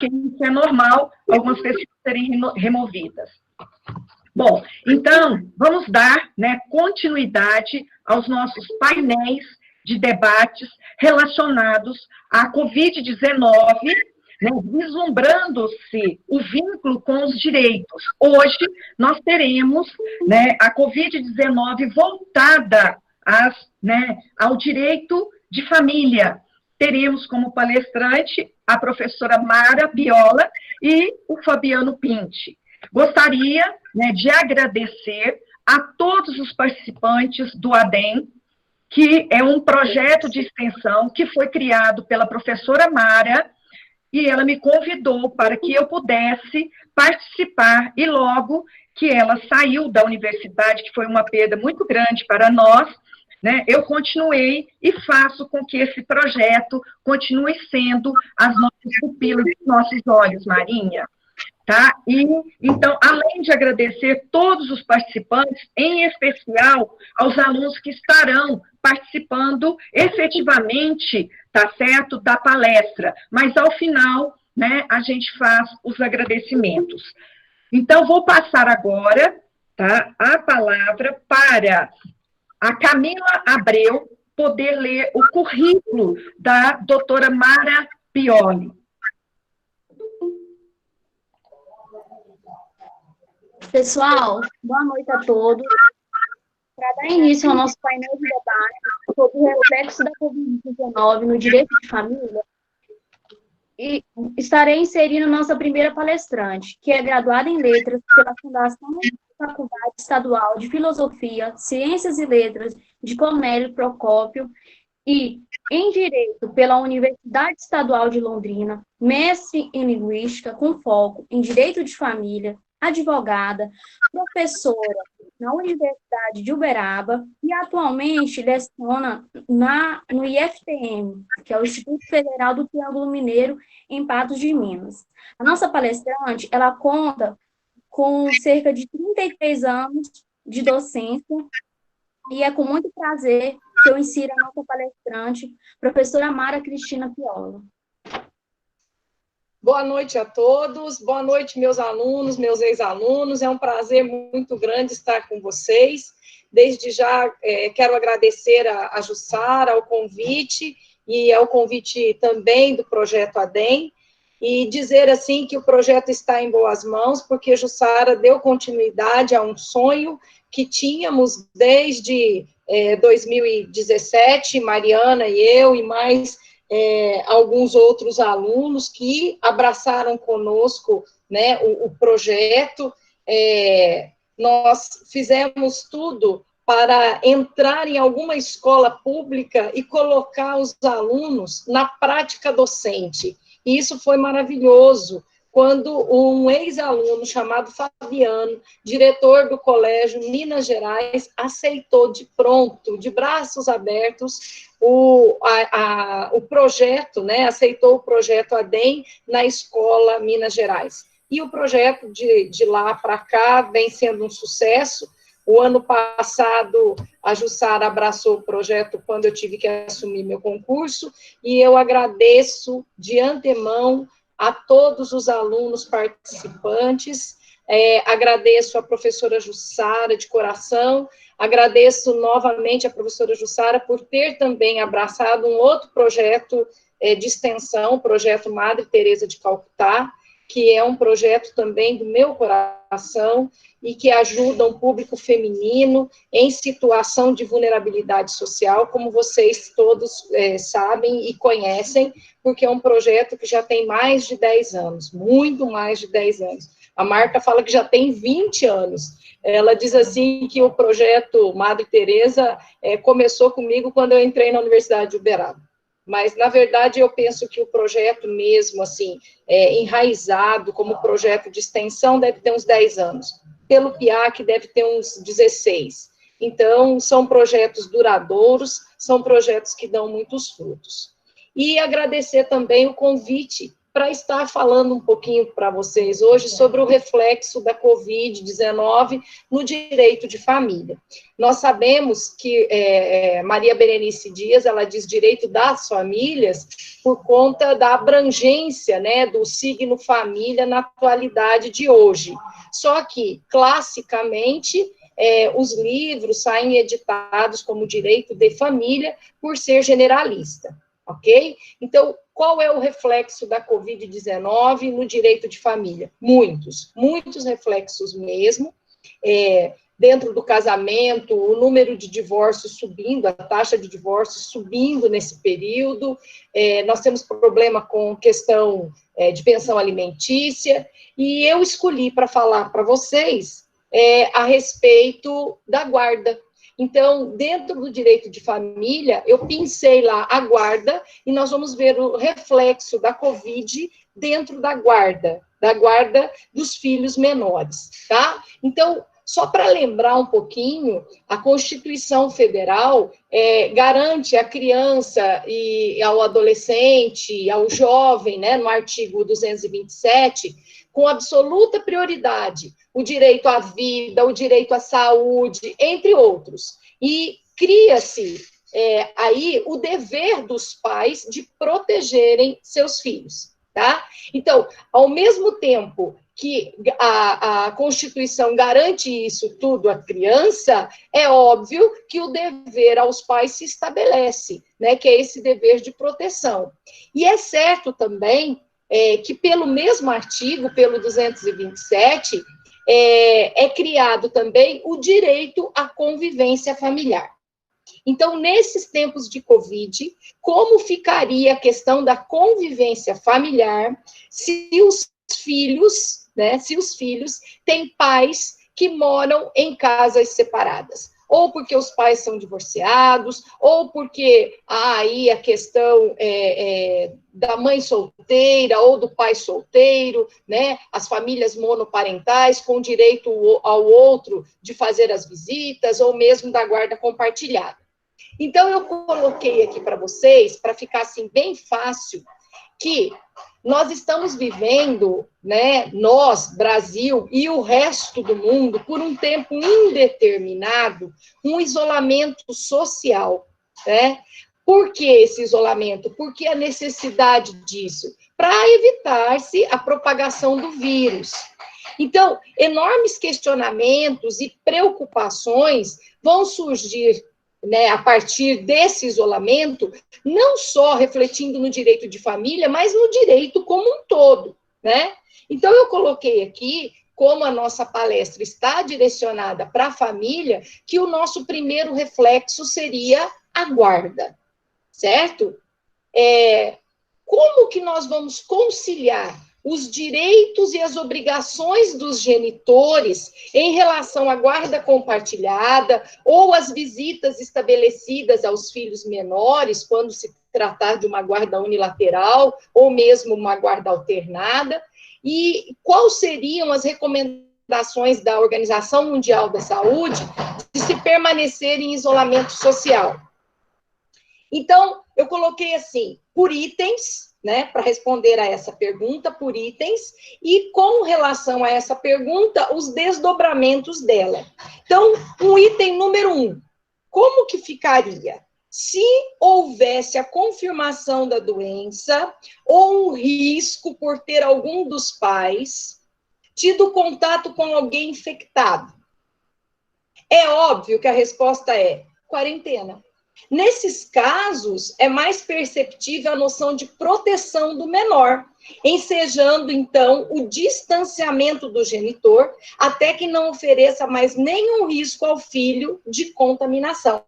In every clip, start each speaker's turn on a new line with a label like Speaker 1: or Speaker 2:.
Speaker 1: que isso é normal, algumas pessoas serem removidas. Bom, então, vamos dar, né, continuidade aos nossos painéis de debates relacionados à Covid-19, né, vislumbrando-se o vínculo com os direitos. Hoje, nós teremos, né, a Covid-19 voltada ao direito de família. Teremos como palestrante a professora Mara Biola e o Fabiano Pinti. Gostaria, né, de agradecer a todos os participantes do ADEM, que é um projeto de extensão que foi criado pela professora Mara, e ela me convidou para que eu pudesse participar, e logo que ela saiu da universidade, que foi uma perda muito grande para nós, né, eu continuei e faço com que esse projeto continue sendo as nossas pupilas e nossos olhos, Marinha. Tá? E, então, além de agradecer todos os participantes, em especial aos alunos que estarão participando efetivamente, tá certo, da palestra, mas ao final, né, a gente faz os agradecimentos. Então, vou passar agora, tá, a palavra para a Camila Abreu poder ler o currículo da doutora Mara Pioli.
Speaker 2: Pessoal, boa noite a todos. Para dar início ao nosso painel de debate sobre o reflexo da Covid-19 no direito de família, e estarei inserindo nossa primeira palestrante, que é graduada em Letras pela Fundação da Faculdade Estadual de Filosofia, Ciências e Letras de Cornélio Procópio e em Direito pela Universidade Estadual de Londrina, mestre em Linguística com foco em Direito de Família, advogada, professora na Universidade de Uberaba e atualmente leciona no IFTM, que é o Instituto Federal do Triângulo Mineiro, em Patos de Minas. A nossa palestrante, ela conta com cerca de 33 anos de docência e é com muito prazer que eu insiro a nossa palestrante, professora Mara Cristina Piola.
Speaker 3: Boa noite a todos, boa noite, meus alunos, meus ex-alunos, é um prazer muito grande estar com vocês. Desde já, quero agradecer a Jussara, ao convite, e ao convite também do Projeto ADEM, e dizer, assim, que o projeto está em boas mãos, porque Jussara deu continuidade a um sonho que tínhamos desde 2017, Mariana e eu, e mais alguns outros alunos que abraçaram conosco, né, o projeto. Nós fizemos tudo para entrar em alguma escola pública e colocar os alunos na prática docente. E isso foi maravilhoso, quando um ex-aluno chamado Fabiano, diretor do Colégio Minas Gerais, aceitou de pronto, de braços abertos, o projeto, né, aceitou o projeto ADEM na escola Minas Gerais. E o projeto de lá para cá vem sendo um sucesso. O ano passado, a Jussara abraçou o projeto quando eu tive que assumir meu concurso, e eu agradeço de antemão a todos os alunos participantes, agradeço a professora Jussara de coração, agradeço novamente a professora Jussara por ter também abraçado um outro projeto de extensão, o projeto Madre Teresa de Calcutá, que é um projeto também do meu coração e que ajuda um público feminino em situação de vulnerabilidade social, como vocês todos sabem e conhecem, porque é um projeto que já tem mais de 10 anos, muito mais de 10 anos. A Marta fala que já tem 20 anos. Ela diz assim que o projeto Madre Teresa começou comigo quando eu entrei na Universidade de Uberaba. Mas, na verdade, eu penso que o projeto mesmo, assim, enraizado como projeto de extensão, deve ter uns 10 anos. Pelo PIAC, deve ter uns 16. Então, são projetos duradouros, são projetos que dão muitos frutos. E agradecer também o convite para estar falando um pouquinho para vocês hoje sobre o reflexo da Covid-19 no direito de família. Nós sabemos que Maria Berenice Dias, ela diz direito das famílias por conta da abrangência, né, do signo família na atualidade de hoje. Só que, classicamente, os livros saem editados como direito de família por ser generalista, ok? Então, qual é o reflexo da Covid-19 no direito de família? Muitos reflexos mesmo. Dentro do casamento, o número de divórcios subindo, a taxa de divórcios subindo nesse período. Nós temos problema com questão de pensão alimentícia, e eu escolhi para falar para vocês a respeito da guarda. Então, dentro do direito de família, eu pincei lá a guarda, e nós vamos ver o reflexo da Covid dentro da guarda dos filhos menores, tá? Então, só para lembrar um pouquinho, a Constituição Federal garante à criança e ao adolescente, ao jovem, né, no artigo 227, com absoluta prioridade, o direito à vida, o direito à saúde, entre outros. E cria-se aí o dever dos pais de protegerem seus filhos, tá? Então, ao mesmo tempo que a Constituição garante isso tudo à criança, é óbvio que o dever aos pais se estabelece, né, que é esse dever de proteção. E é certo também que pelo mesmo artigo, pelo 227, é criado também o direito à convivência familiar. Então, nesses tempos de Covid, como ficaria a questão da convivência familiar se os filhos, né, têm pais que moram em casas separadas? Ou porque os pais são divorciados, ou porque aí a questão da mãe solteira ou do pai solteiro, né? As famílias monoparentais com direito ao outro de fazer as visitas, ou mesmo da guarda compartilhada. Então, eu coloquei aqui para vocês, para ficar assim bem fácil, que nós estamos vivendo, né, nós, Brasil, e o resto do mundo, por um tempo indeterminado, um isolamento social, né? Por que esse isolamento? Por que a necessidade disso? Para evitar-se a propagação do vírus. Então, enormes questionamentos e preocupações vão surgir, né, a partir desse isolamento, não só refletindo no direito de família, mas no direito como um todo, né? Então, eu coloquei aqui, como a nossa palestra está direcionada para a família, que o nosso primeiro reflexo seria a guarda, certo? Como que nós vamos conciliar os direitos e as obrigações dos genitores em relação à guarda compartilhada ou às visitas estabelecidas aos filhos menores, quando se tratar de uma guarda unilateral ou mesmo uma guarda alternada, e quais seriam as recomendações da Organização Mundial da Saúde de se permanecer em isolamento social. Então, eu coloquei assim, por itens, né, para responder a essa pergunta, por itens, e com relação a essa pergunta, os desdobramentos dela. Então, o item número 1, como que ficaria? Se houvesse a confirmação da doença, ou um risco por ter algum dos pais tido contato com alguém infectado. É óbvio que a resposta é quarentena. Nesses casos, é mais perceptível a noção de proteção do menor, ensejando, então, o distanciamento do genitor, até que não ofereça mais nenhum risco ao filho de contaminação.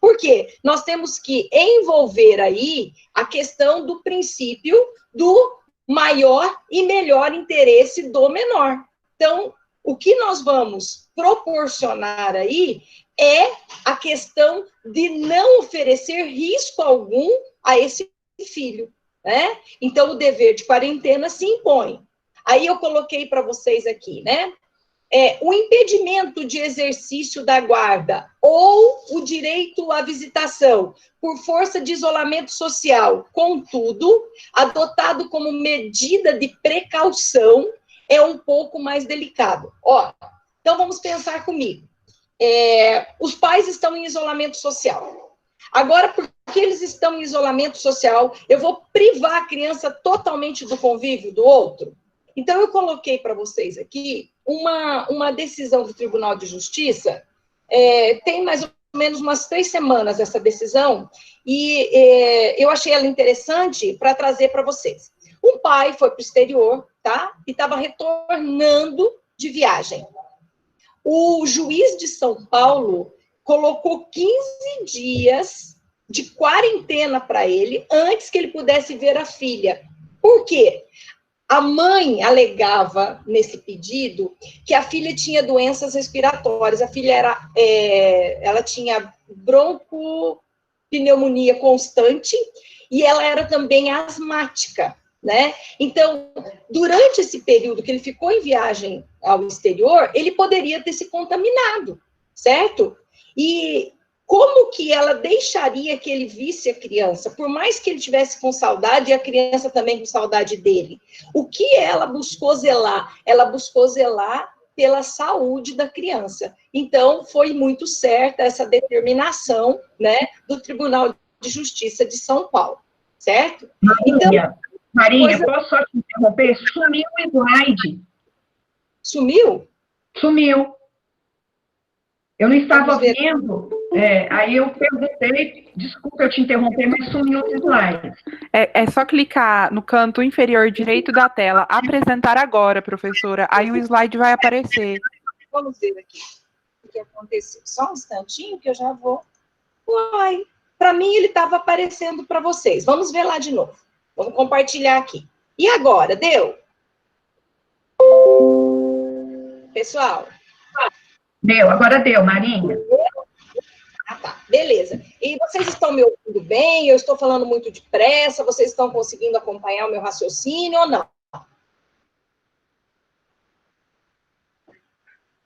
Speaker 3: Por quê? Nós temos que envolver aí a questão do princípio do maior e melhor interesse do menor. Então, o que nós vamos proporcionar aí é a questão de não oferecer risco algum a esse filho, né? Então, o dever de quarentena se impõe. Aí eu coloquei para vocês aqui, né? o impedimento de exercício da guarda ou o direito à visitação por força de isolamento social, contudo, adotado como medida de precaução, é um pouco mais delicado. Ó, então vamos pensar comigo. Os pais estão em isolamento social. Agora, porque eles estão em isolamento social, eu vou privar a criança totalmente do convívio do outro? Então, eu coloquei para vocês aqui uma decisão do Tribunal de Justiça, tem mais ou menos umas 3 semanas essa decisão, e eu achei ela interessante para trazer para vocês. Um pai foi para o exterior, tá? E estava retornando de viagem. O juiz de São Paulo colocou 15 dias de quarentena para ele, antes que ele pudesse ver a filha. Por quê? A mãe alegava, nesse pedido, que a filha tinha doenças respiratórias. A filha ela tinha broncopneumonia constante e ela era também asmática, né? Então, durante esse período que ele ficou em viagem ao exterior, ele poderia ter se contaminado, certo? E como que ela deixaria que ele visse a criança? Por mais que ele tivesse com saudade, e a criança também com saudade dele. O que ela buscou zelar? Ela buscou zelar pela saúde da criança. Então, foi muito certa essa determinação, né, do Tribunal de Justiça de São Paulo, certo?
Speaker 1: Marinha, posso só te interromper? Sumiu o slide.
Speaker 3: Sumiu?
Speaker 1: Sumiu. Eu não estava vendo, aí eu perguntei, desculpa eu te interromper, mas sumiu os slides.
Speaker 4: É só clicar no canto inferior direito da tela, apresentar agora, professora, aí o slide vai aparecer.
Speaker 3: Vamos ver aqui o que aconteceu. Só um instantinho que eu já vou. Uai, para mim ele estava aparecendo para vocês. Vamos ver lá de novo. Vamos compartilhar aqui. E agora, deu? Pessoal?
Speaker 1: Deu, agora deu, Marinha.
Speaker 3: Ah, tá, beleza. E vocês estão me ouvindo bem? Eu estou falando muito depressa? Vocês estão conseguindo acompanhar o meu raciocínio ou não?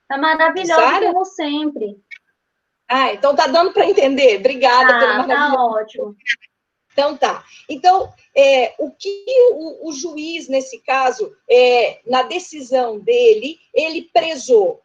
Speaker 2: Tá maravilhoso como sempre.
Speaker 3: Ah, então tá dando para entender. Obrigada pelo maravilhoso.
Speaker 2: Tá ótimo.
Speaker 3: Então tá. Então, o que o juiz, nesse caso, na decisão dele, ele prezou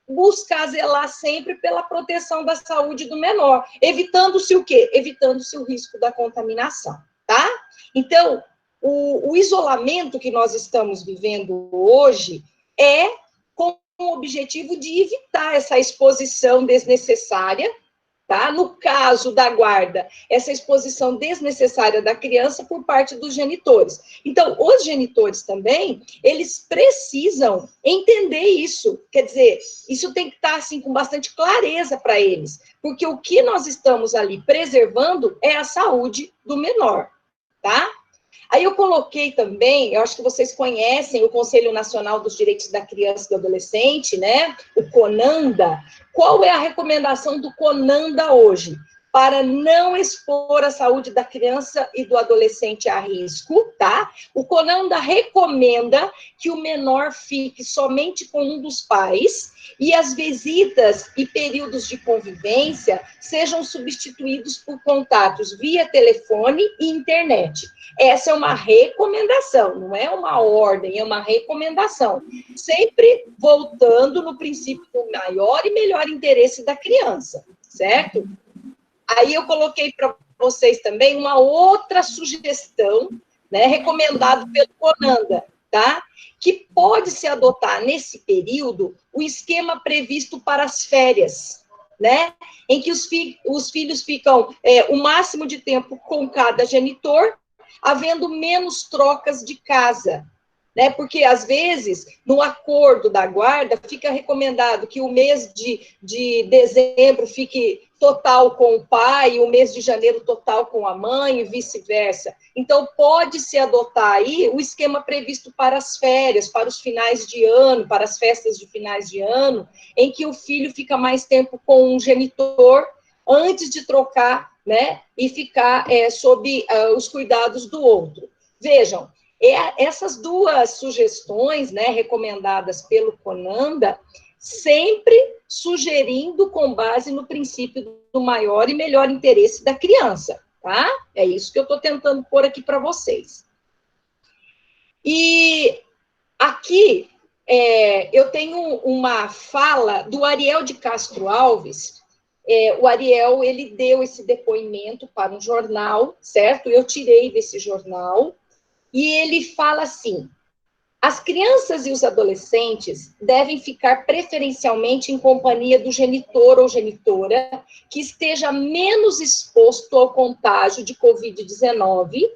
Speaker 3: buscar zelar sempre pela proteção da saúde do menor, evitando-se o quê? Evitando-se o risco da contaminação, tá? Então, o isolamento que nós estamos vivendo hoje é com o objetivo de evitar essa exposição desnecessária, tá? No caso da guarda, essa exposição desnecessária da criança por parte dos genitores. Então, os genitores também, eles precisam entender isso. Quer dizer, isso tem que estar, assim, com bastante clareza para eles. Porque o que nós estamos ali preservando é a saúde do menor, tá? Aí eu coloquei também, eu acho que vocês conhecem o Conselho Nacional dos Direitos da Criança e do Adolescente, né? O CONANDA. Qual é a recomendação do CONANDA hoje? Para não expor a saúde da criança e do adolescente a risco, tá? O CONANDA recomenda que o menor fique somente com um dos pais e as visitas e períodos de convivência sejam substituídos por contatos via telefone e internet. Essa é uma recomendação, não é uma ordem, é uma recomendação. Sempre voltando no princípio do maior e melhor interesse da criança, certo? Aí eu coloquei para vocês também uma outra sugestão, né, recomendado pelo CONANDA, tá? Que pode se adotar nesse período o esquema previsto para as férias, né? Em que os filhos ficam o máximo de tempo com cada genitor, havendo menos trocas de casa, né? Porque, às vezes, no acordo da guarda, fica recomendado que o mês de dezembro fique total com o pai, o mês de janeiro total com a mãe, e vice-versa. Então, pode-se adotar aí o esquema previsto para as férias, para os finais de ano, para as festas de finais de ano, em que o filho fica mais tempo com um genitor, antes de trocar, né, e ficar sob os cuidados do outro. Vejam, essas duas sugestões, né, recomendadas pelo CONANDA, sempre sugerindo com base no princípio do maior e melhor interesse da criança, tá? É isso que eu estou tentando pôr aqui para vocês. E aqui eu tenho uma fala do Ariel de Castro Alves. O Ariel, ele deu esse depoimento para um jornal, certo? Eu tirei desse jornal, e ele fala assim: as crianças e os adolescentes devem ficar preferencialmente em companhia do genitor ou genitora que esteja menos exposto ao contágio de Covid-19,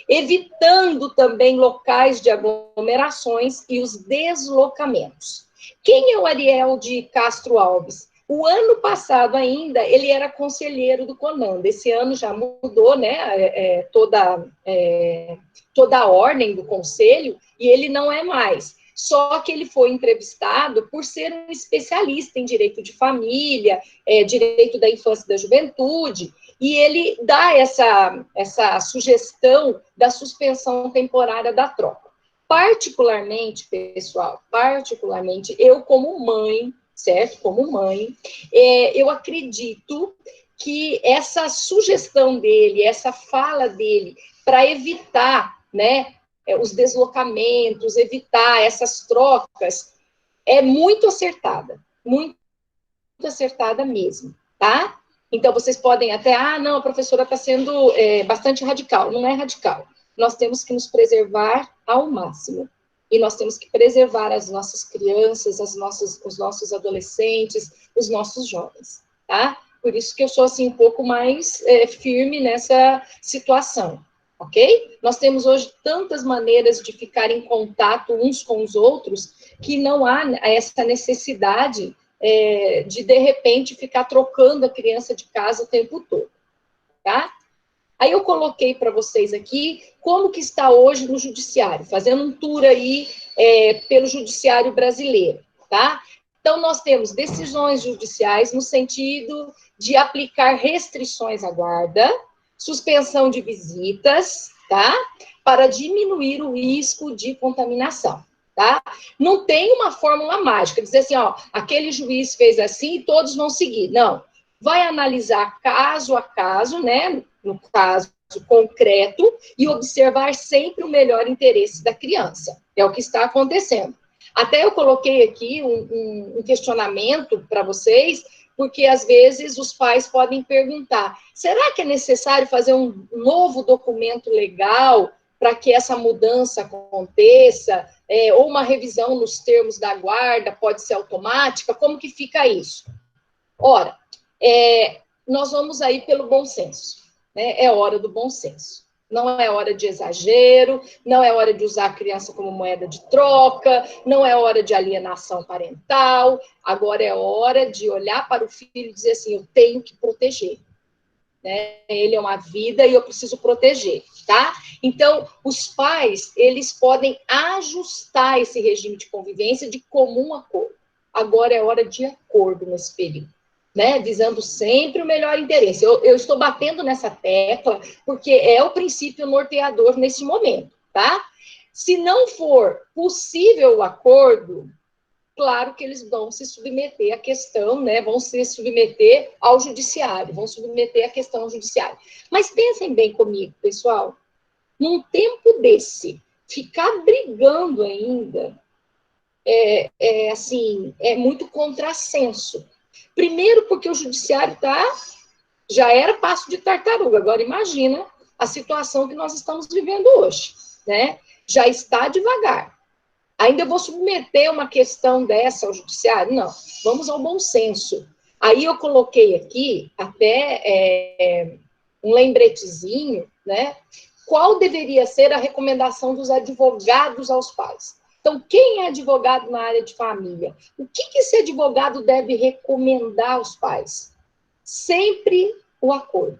Speaker 3: evitando também locais de aglomerações e os deslocamentos. Quem é o Ariel de Castro Alves? O ano passado ainda, ele era conselheiro do CONANDA. Esse ano já mudou, né, toda a ordem do conselho, e ele não é mais. Só que ele foi entrevistado por ser um especialista em direito de família, direito da infância e da juventude, e ele dá essa sugestão da suspensão temporária da troca. Particularmente, pessoal, eu como mãe, certo? Como mãe, eu acredito que essa sugestão dele, essa fala dele, para evitar, né, os deslocamentos, evitar essas trocas, é muito acertada mesmo, tá? Então, vocês podem até, não, a professora está sendo bastante radical. Não é radical. Nós temos que nos preservar ao máximo. E nós temos que preservar as nossas crianças, os nossos adolescentes, os nossos jovens, tá? Por isso que eu sou, assim, um pouco mais firme nessa situação, ok? Nós temos hoje tantas maneiras de ficar em contato uns com os outros que não há essa necessidade de repente, ficar trocando a criança de casa o tempo todo, tá? Aí eu coloquei para vocês aqui como que está hoje no judiciário, fazendo um tour aí pelo judiciário brasileiro, tá? Então, nós temos decisões judiciais no sentido de aplicar restrições à guarda, suspensão de visitas, tá? Para diminuir o risco de contaminação. Tá? Não tem uma fórmula mágica, dizer assim, aquele juiz fez assim e todos vão seguir. Não. Vai analisar caso a caso, né, no caso concreto, e observar sempre o melhor interesse da criança. É o que está acontecendo. Até eu coloquei aqui um questionamento para vocês, porque às vezes os pais podem perguntar, será que é necessário fazer um novo documento legal para que essa mudança aconteça, ou uma revisão nos termos da guarda pode ser automática? Como que fica isso? Ora, nós vamos aí pelo bom senso, né? É hora do bom senso. Não é hora de exagero, não é hora de usar a criança como moeda de troca, não é hora de alienação parental, agora é hora de olhar para o filho e dizer assim, eu tenho que proteger. Né? Ele é uma vida e eu preciso proteger, tá? Então, os pais, eles podem ajustar esse regime de convivência de comum acordo. Agora é hora de acordo nesse período, né? Visando sempre o melhor interesse. Eu estou batendo nessa tecla porque é o princípio norteador nesse momento, tá? Se não for possível o acordo, claro que eles vão se submeter à questão, né? Vão se submeter ao judiciário, vão submeter a questão ao judiciário. Mas pensem bem comigo, pessoal. Num tempo desse, ficar brigando ainda assim, é muito contrassenso. Primeiro, porque o judiciário já era passo de tartaruga. Agora, imagina a situação que nós estamos vivendo hoje, né? Já está devagar. Ainda vou submeter uma questão dessa ao judiciário? Não, vamos ao bom senso. Aí eu coloquei aqui até um lembretezinho, né? Qual deveria ser a recomendação dos advogados aos pais? Então, quem é advogado na área de família? O que esse advogado deve recomendar aos pais? Sempre o acordo,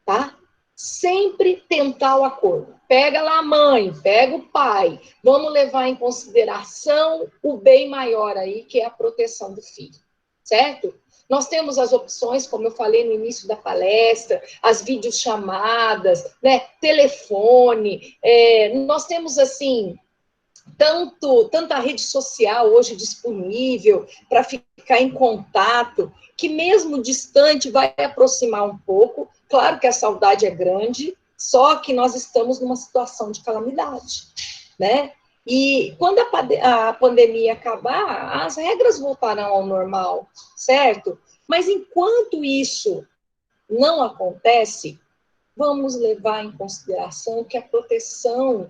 Speaker 3: tá? Sempre tentar o acordo. Pega lá a mãe, pega o pai. Vamos levar em consideração o bem maior aí, que é a proteção do filho, certo? Nós temos as opções, como eu falei no início da palestra, as videochamadas, né, telefone. Nós temos, assim, tanta rede social hoje disponível para ficar em contato, que mesmo distante vai aproximar um pouco. Claro que a saudade é grande, só que nós estamos numa situação de calamidade, né? E quando a pandemia acabar, as regras voltarão ao normal, certo? Mas enquanto isso não acontece, vamos levar em consideração que a proteção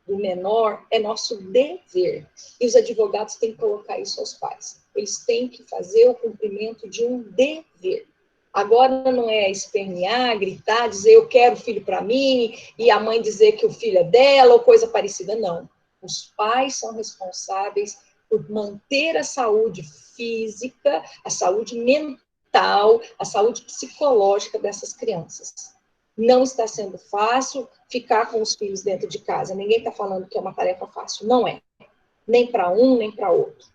Speaker 3: do menor é nosso dever. E os advogados têm que colocar isso aos pais. Eles têm que fazer o cumprimento de um dever. Agora não é espernear, gritar, dizer eu quero filho para mim, e a mãe dizer que o filho é dela, ou coisa parecida, não. Os pais são responsáveis por manter a saúde física, a saúde mental, a saúde psicológica dessas crianças. Não está sendo fácil ficar com os filhos dentro de casa. Ninguém está falando que é uma tarefa fácil. Não é. Nem para um, nem para outro.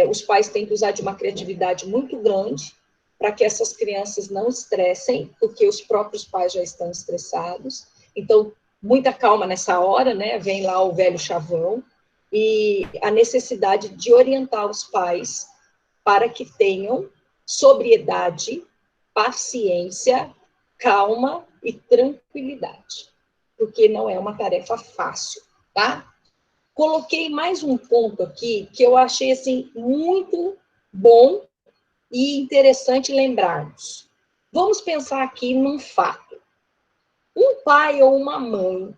Speaker 3: Os pais têm que usar de uma criatividade muito grande para que essas crianças não estressem, porque os próprios pais já estão estressados. Então, muita calma nessa hora, né? Vem lá o velho chavão, e a necessidade de orientar os pais para que tenham sobriedade, paciência, calma e tranquilidade, porque não é uma tarefa fácil, tá? Coloquei mais um ponto aqui que eu achei, assim, muito bom e interessante lembrarmos. Vamos pensar aqui num fato. Um pai ou uma mãe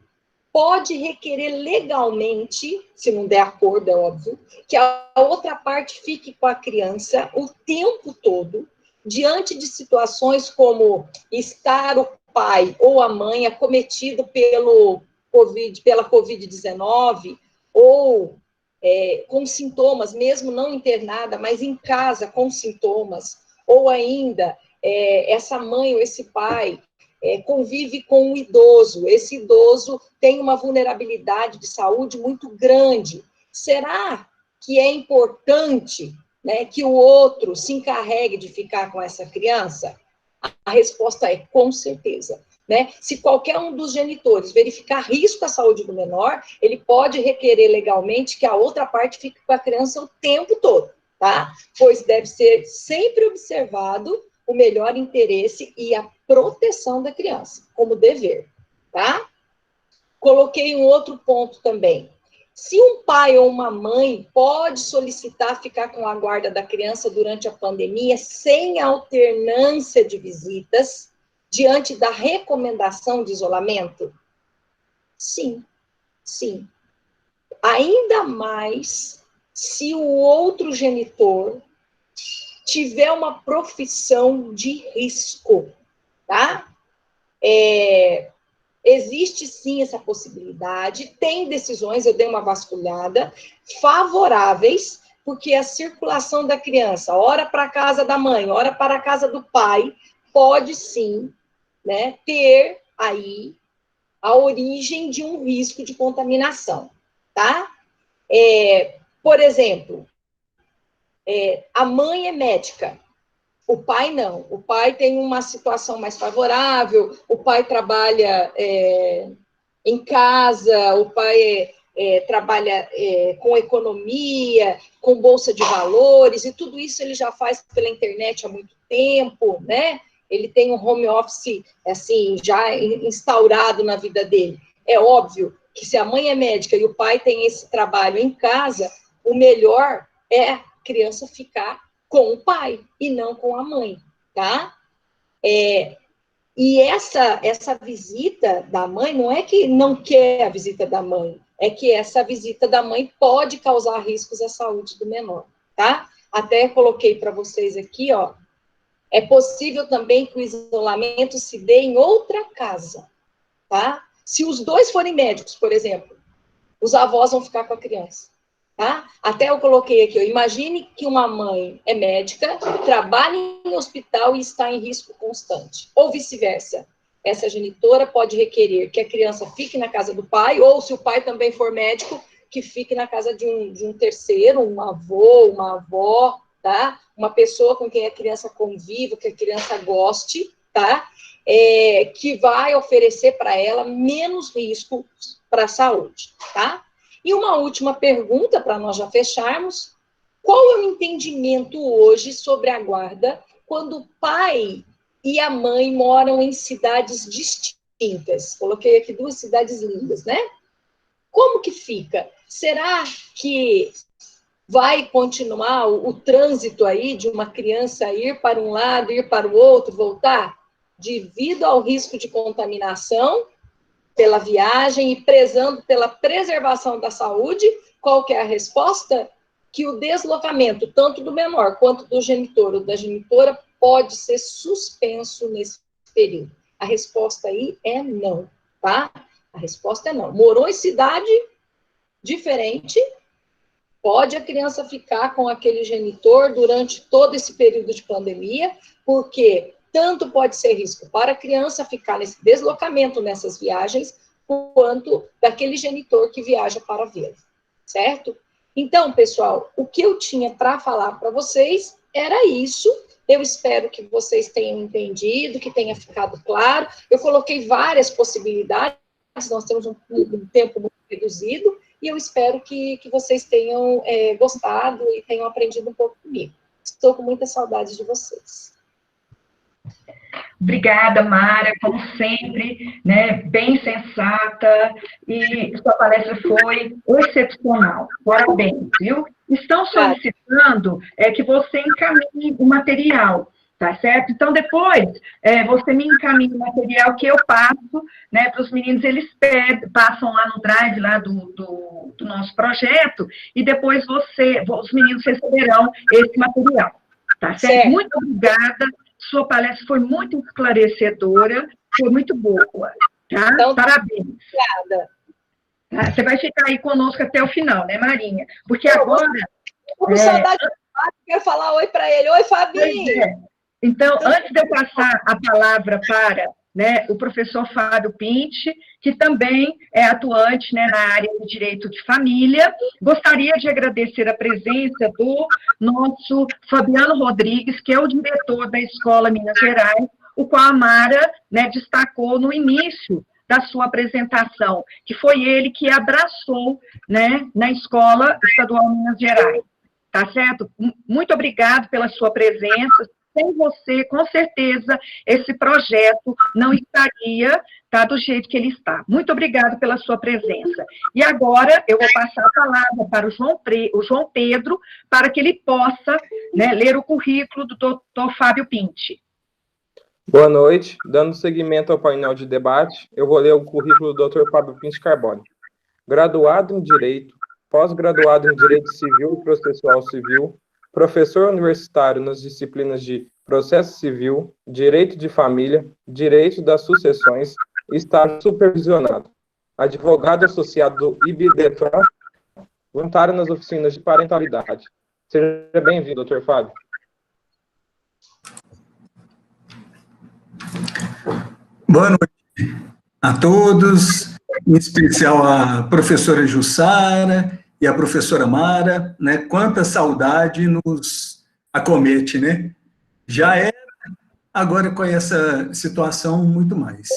Speaker 3: pode requerer legalmente, se não der acordo, é óbvio, que a outra parte fique com a criança o tempo todo, diante de situações como estar o pai ou a mãe acometido pela Covid-19, ou com sintomas, mesmo não internada, mas em casa com sintomas, ou ainda essa mãe ou esse pai convive com um idoso, esse idoso tem uma vulnerabilidade de saúde muito grande. Será que é importante, né, que o outro se encarregue de ficar com essa criança? A resposta é com certeza. Né? Se qualquer um dos genitores verificar risco à saúde do menor, ele pode requerer legalmente que a outra parte fique com a criança o tempo todo, tá? Pois deve ser sempre observado o melhor interesse e a proteção da criança, como dever, tá? Coloquei um outro ponto também. Se um pai ou uma mãe pode solicitar ficar com a guarda da criança durante a pandemia sem alternância de visitas, diante da recomendação de isolamento? Sim, sim. Ainda mais se o outro genitor tiver uma profissão de risco, tá? Existe sim essa possibilidade, tem decisões, eu dei uma vasculhada, favoráveis, porque a circulação da criança, ora para a casa da mãe, ora para a casa do pai, pode sim, né, ter aí a origem de um risco de contaminação, tá? Por exemplo, a mãe é médica, o pai não. O pai tem uma situação mais favorável, o pai trabalha em casa, o pai trabalha com economia, com bolsa de valores, e tudo isso ele já faz pela internet há muito tempo, né? Ele tem um home office, assim, já instaurado na vida dele. É óbvio que se a mãe é médica e o pai tem esse trabalho em casa, o melhor é a criança ficar com o pai e não com a mãe, tá? E essa visita da mãe, não é que não quer a visita da mãe, é que essa visita da mãe pode causar riscos à saúde do menor, tá? Até coloquei para vocês aqui, ó, é possível também que o isolamento se dê em outra casa, tá? Se os dois forem médicos, por exemplo, os avós vão ficar com a criança, tá? Até eu coloquei aqui, ó, imagine que uma mãe é médica, trabalha em hospital e está em risco constante, ou vice-versa. Essa genitora pode requerer que a criança fique na casa do pai, ou se o pai também for médico, que fique na casa de um terceiro, um avô, uma avó, tá? Uma pessoa com quem a criança conviva, que a criança goste, tá? Que vai oferecer para ela menos risco para a saúde, tá? E uma última pergunta, para nós já fecharmos. Qual é o entendimento hoje sobre a guarda quando o pai e a mãe moram em cidades distintas? Coloquei aqui 2 cidades lindas, né? Como que fica? Será que vai continuar o trânsito aí de uma criança ir para um lado, ir para o outro, voltar? Devido ao risco de contaminação pela viagem e prezando pela preservação da saúde, qual que é a resposta? Que o deslocamento, tanto do menor quanto do genitor ou da genitora, pode ser suspenso nesse período. A resposta aí é não, tá? A resposta é não. Morou em cidade diferente, pode a criança ficar com aquele genitor durante todo esse período de pandemia, porque tanto pode ser risco para a criança ficar nesse deslocamento, nessas viagens, quanto daquele genitor que viaja para vê-lo, certo? Então, pessoal, o que eu tinha para falar para vocês era isso. Eu espero que vocês tenham entendido, que tenha ficado claro. Eu coloquei várias possibilidades, nós temos um tempo muito reduzido, e eu espero que vocês tenham gostado e tenham aprendido um pouco comigo. Estou com muita saudade de vocês.
Speaker 1: Obrigada, Mara, como sempre, né, bem sensata, e sua palestra foi excepcional. Parabéns, viu? Estão solicitando que você encaminhe o material, tá certo? Então, depois, você me encaminha o material que eu passo, né, para os meninos, eles passam lá no drive, lá do nosso projeto, e depois os meninos receberão esse material, tá certo? Muito obrigada. Sua palestra foi muito esclarecedora, foi muito boa, tá? Então, parabéns.
Speaker 3: Obrigada.
Speaker 1: Tá? Você vai ficar aí conosco até o final, né, Marinha? Porque agora...
Speaker 3: Estou com saudade do Fábio, quero falar oi para ele. Oi, Fabinho!
Speaker 1: Então, antes de eu passar a palavra para, né, o professor Fábio Pinti, que também é atuante, né, na área de direito de família, gostaria de agradecer a presença do nosso Fabiano Rodrigues, que é o diretor da Escola Minas Gerais, o qual a Mara, né, destacou no início da sua apresentação, que foi ele que abraçou, né, na Escola Estadual Minas Gerais. Tá certo? Muito obrigado pela sua presença. Sem você, com certeza, esse projeto não estaria, tá, do jeito que ele está. Muito obrigado pela sua presença. E agora eu vou passar a palavra para o João Pedro, para que ele possa, né, ler o currículo do Dr. Fábio Pinti.
Speaker 5: Boa noite. Dando seguimento ao painel de debate, eu vou ler o currículo do Dr. Fábio Pinti Carbone. Graduado em Direito, pós-graduado em Direito Civil e Processual Civil, professor universitário nas disciplinas de Processo Civil, Direito de Família, Direito das Sucessões, estágio supervisionado. Advogado associado do IBDEFAN, voluntário nas oficinas de parentalidade. Seja bem-vindo, Dr. Fábio.
Speaker 6: Boa noite a todos, em especial a professora Jussara e a professora Mara, né? Quanta saudade nos acomete, né? Já era, agora com essa situação, muito mais,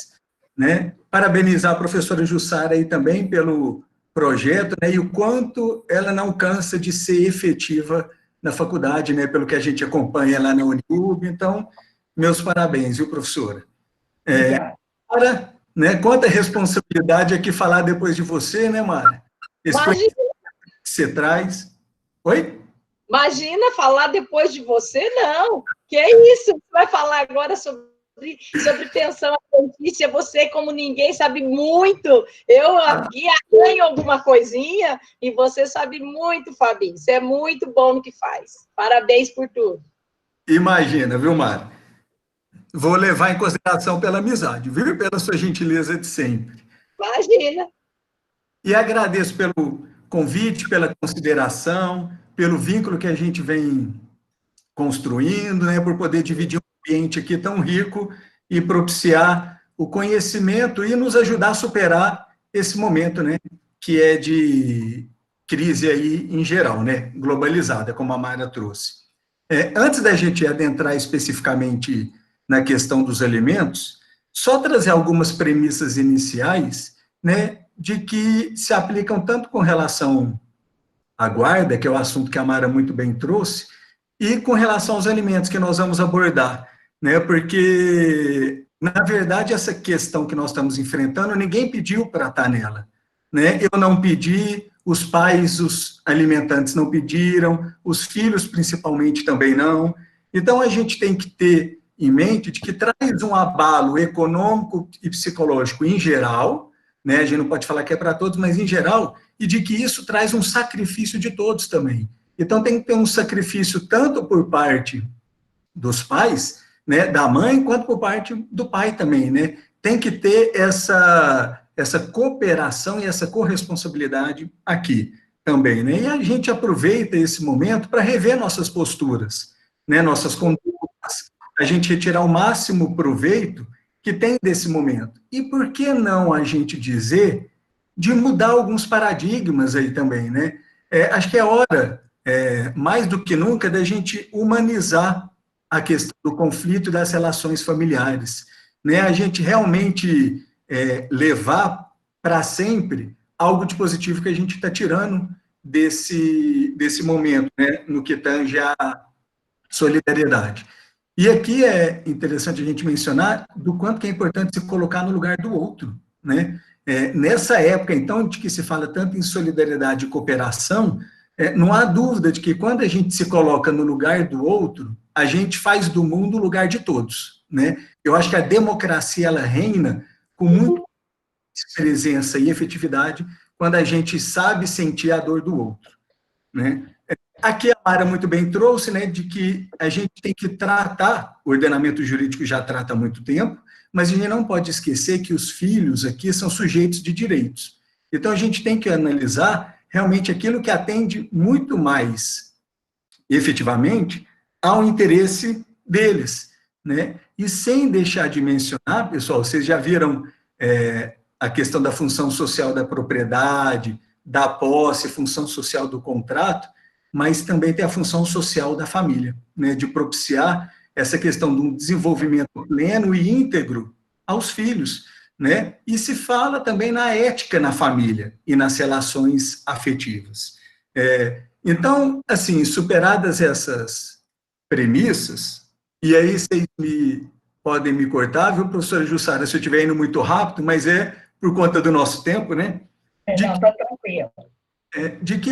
Speaker 6: né? Parabenizar a professora Jussara aí também pelo projeto, né? E o quanto ela não cansa de ser efetiva na faculdade, né? Pelo que a gente acompanha lá na Uniub. Então, meus parabéns, viu, professora? Mara, né? Quanta responsabilidade aqui falar depois de você, né, Mara? Que você traz. Oi?
Speaker 3: Imagina falar depois de você, não. Que isso? Você vai falar agora sobre pensão alimentícia. Você, como ninguém, sabe muito. Eu aqui ganho alguma coisinha e você sabe muito, Fabinho. Você é muito bom no que faz. Parabéns por tudo.
Speaker 6: Imagina, viu, Mara? Vou levar em consideração pela amizade, viu? E pela sua gentileza de sempre.
Speaker 3: Imagina.
Speaker 6: E agradeço pelo convite, pela consideração, pelo vínculo que a gente vem construindo, né, por poder dividir um ambiente aqui tão rico e propiciar o conhecimento e nos ajudar a superar esse momento, né, que é de crise aí em geral, né, globalizada, como a Mara trouxe. Antes da gente adentrar especificamente na questão dos alimentos, só trazer algumas premissas iniciais, né, de que se aplicam tanto com relação à guarda, que é o assunto que a Mara muito bem trouxe, e com relação aos alimentos que nós vamos abordar, né? Porque, na verdade, essa questão que nós estamos enfrentando, ninguém pediu para estar nela, né? Eu não pedi, os pais, os alimentantes não pediram, os filhos principalmente também não. Então, a gente tem que ter em mente de que traz um abalo econômico e psicológico em geral, né? A gente não pode falar que é para todos, mas em geral, e de que isso traz um sacrifício de todos também. Então, tem que ter um sacrifício tanto por parte dos pais, né, da mãe, quanto por parte do pai também, né? Tem que ter essa cooperação e essa corresponsabilidade aqui também, né? E a gente aproveita esse momento para rever nossas posturas, né, nossas condutas, a gente retirar o máximo proveito que tem desse momento. E por que não a gente dizer de mudar alguns paradigmas aí também, né? Acho que é hora, mais do que nunca, da gente humanizar a questão do conflito e das relações familiares, né? A gente realmente levar para sempre algo de positivo que a gente está tirando desse momento, né? No que tange a solidariedade. E aqui é interessante a gente mencionar do quanto que é importante se colocar no lugar do outro, né? Nessa época, então, de que se fala tanto em solidariedade e cooperação, não há dúvida de que quando a gente se coloca no lugar do outro, a gente faz do mundo o lugar de todos, né? Eu acho que a democracia, ela reina com muita presença e efetividade quando a gente sabe sentir a dor do outro, né? Aqui a Mara muito bem trouxe, né, de que a gente tem que tratar, o ordenamento jurídico já trata há muito tempo, mas a gente não pode esquecer que os filhos aqui são sujeitos de direitos. Então, a gente tem que analisar realmente aquilo que atende muito mais efetivamente ao interesse deles, né? E sem deixar de mencionar, pessoal, vocês já viram a questão da função social da propriedade, da posse, função social do contrato, mas também tem a função social da família, né, de propiciar essa questão de um desenvolvimento pleno e íntegro aos filhos, né, e se fala também na ética na família e nas relações afetivas. Então, assim, superadas essas premissas, e aí vocês podem me cortar, viu, professora Jussara, se eu estiver indo muito rápido, mas é por conta do nosso tempo, né?
Speaker 1: Não, está tranquilo.
Speaker 6: De que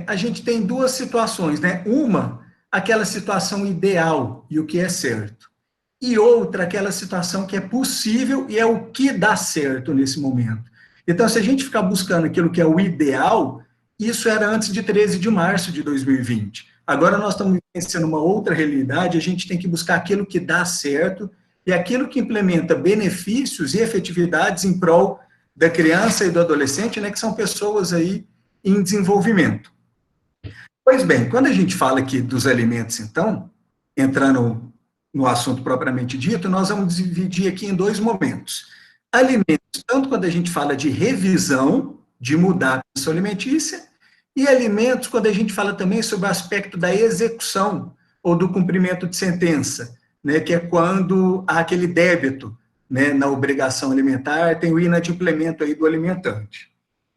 Speaker 6: a gente tem duas situações, né? Uma, aquela situação ideal e o que é certo. E outra, aquela situação que é possível e é o que dá certo nesse momento. Então, se a gente ficar buscando aquilo que é o ideal, isso era antes de 13 de março de 2020. Agora nós estamos vivenciando uma outra realidade, a gente tem que buscar aquilo que dá certo e aquilo que implementa benefícios e efetividades em prol da criança e do adolescente, né, que são pessoas aí em desenvolvimento. Pois bem, quando a gente fala aqui dos alimentos, então, entrando no assunto propriamente dito, nós vamos dividir aqui em dois momentos. Alimentos, tanto quando a gente fala de revisão, de mudar a pensão alimentícia, e alimentos quando a gente fala também sobre o aspecto da execução ou do cumprimento de sentença, né, que é quando há aquele débito, né, na obrigação alimentar, tem o inadimplemento aí do alimentante.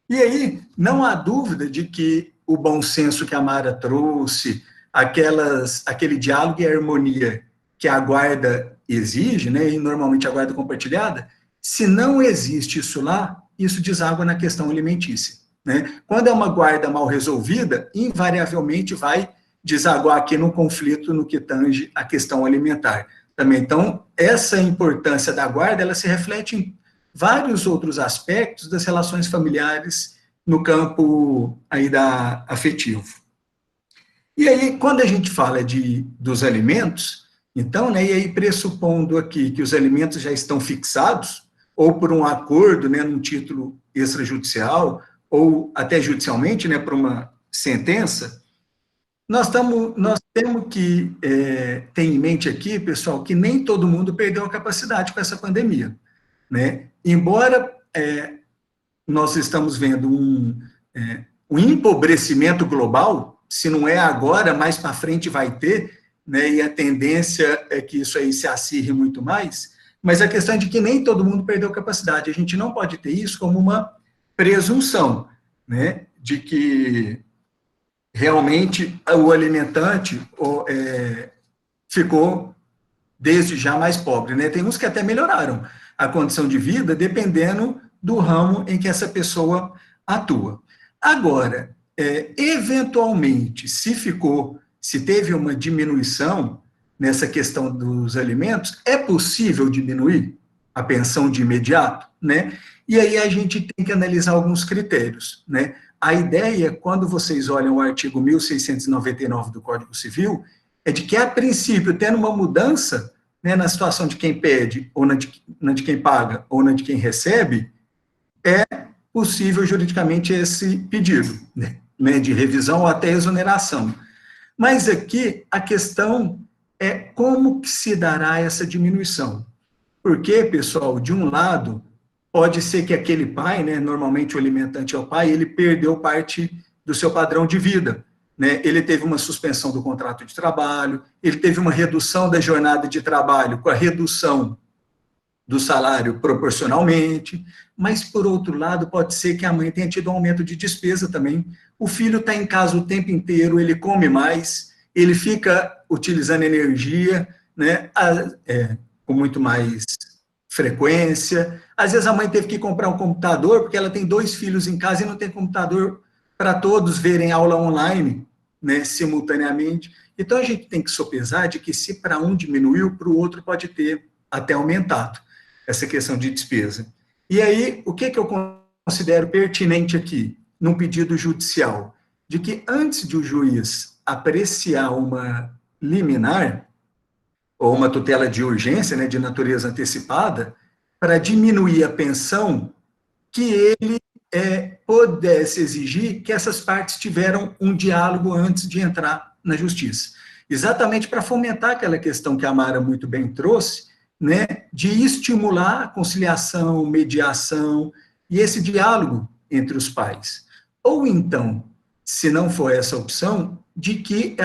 Speaker 6: E aí, não há dúvida de que o bom senso que a Mara trouxe, aquele diálogo e harmonia que a guarda exige, né, e normalmente a guarda compartilhada, se não existe isso lá, isso deságua na questão alimentícia, né? Quando é uma guarda mal resolvida, invariavelmente vai desaguar aqui no conflito no que tange a questão alimentar também. Então, essa importância da guarda, ela se reflete em vários outros aspectos das relações familiares no campo aí afetivo. E aí, quando a gente fala dos alimentos, então, né, e aí pressupondo aqui que os alimentos já estão fixados, ou por um acordo, né, num título extrajudicial, ou até judicialmente, né, por uma sentença, nós temos que ter em mente aqui, pessoal, que nem todo mundo perdeu a capacidade com essa pandemia, né? Embora nós estamos vendo um empobrecimento global, se não é agora, mais para frente vai ter, né? E a tendência é que isso aí se acirre muito mais, mas a questão é de que nem todo mundo perdeu capacidade. A gente não pode ter isso como uma presunção, né, de que realmente o alimentante ficou desde já mais pobre, né? Tem uns que até melhoraram a condição de vida, dependendo do ramo em que essa pessoa atua. Agora, eventualmente, se teve uma diminuição nessa questão dos alimentos, é possível diminuir a pensão de imediato, né? E aí a gente tem que analisar alguns critérios, né? A ideia, quando vocês olham o artigo 1699 do Código Civil, é de que, a princípio, tendo uma mudança, né, na situação de quem pede, ou na de quem paga, ou na de quem recebe, é possível juridicamente esse pedido, né, de revisão ou até exoneração. Mas aqui a questão é como que se dará essa diminuição. Porque, pessoal, de um lado, pode ser que aquele pai, né, normalmente o alimentante é o pai, ele perdeu parte do seu padrão de vida, né? Ele teve uma suspensão do contrato de trabalho, ele teve uma redução da jornada de trabalho com a redução do salário proporcionalmente, mas, por outro lado, pode ser que a mãe tenha tido um aumento de despesa também. O filho está em casa o tempo inteiro, ele come mais, ele fica utilizando energia, né, com muito mais frequência. Às vezes a mãe teve que comprar um computador, porque ela tem 2 filhos em casa e não tem computador para todos verem aula online, né, simultaneamente. Então, a gente tem que sopesar de que, se para um diminuiu, para o outro pode ter até aumentado essa questão de despesa. E aí, o que eu considero pertinente aqui, num pedido judicial? De que, antes de o juiz apreciar uma liminar, ou uma tutela de urgência, né, de natureza antecipada, para diminuir a pensão, que ele pudesse exigir que essas partes tiveram um diálogo antes de entrar na justiça. Exatamente para fomentar aquela questão que a Mara muito bem trouxe, né, de estimular a conciliação, mediação e esse diálogo entre os pais. Ou então, se não for essa opção, de que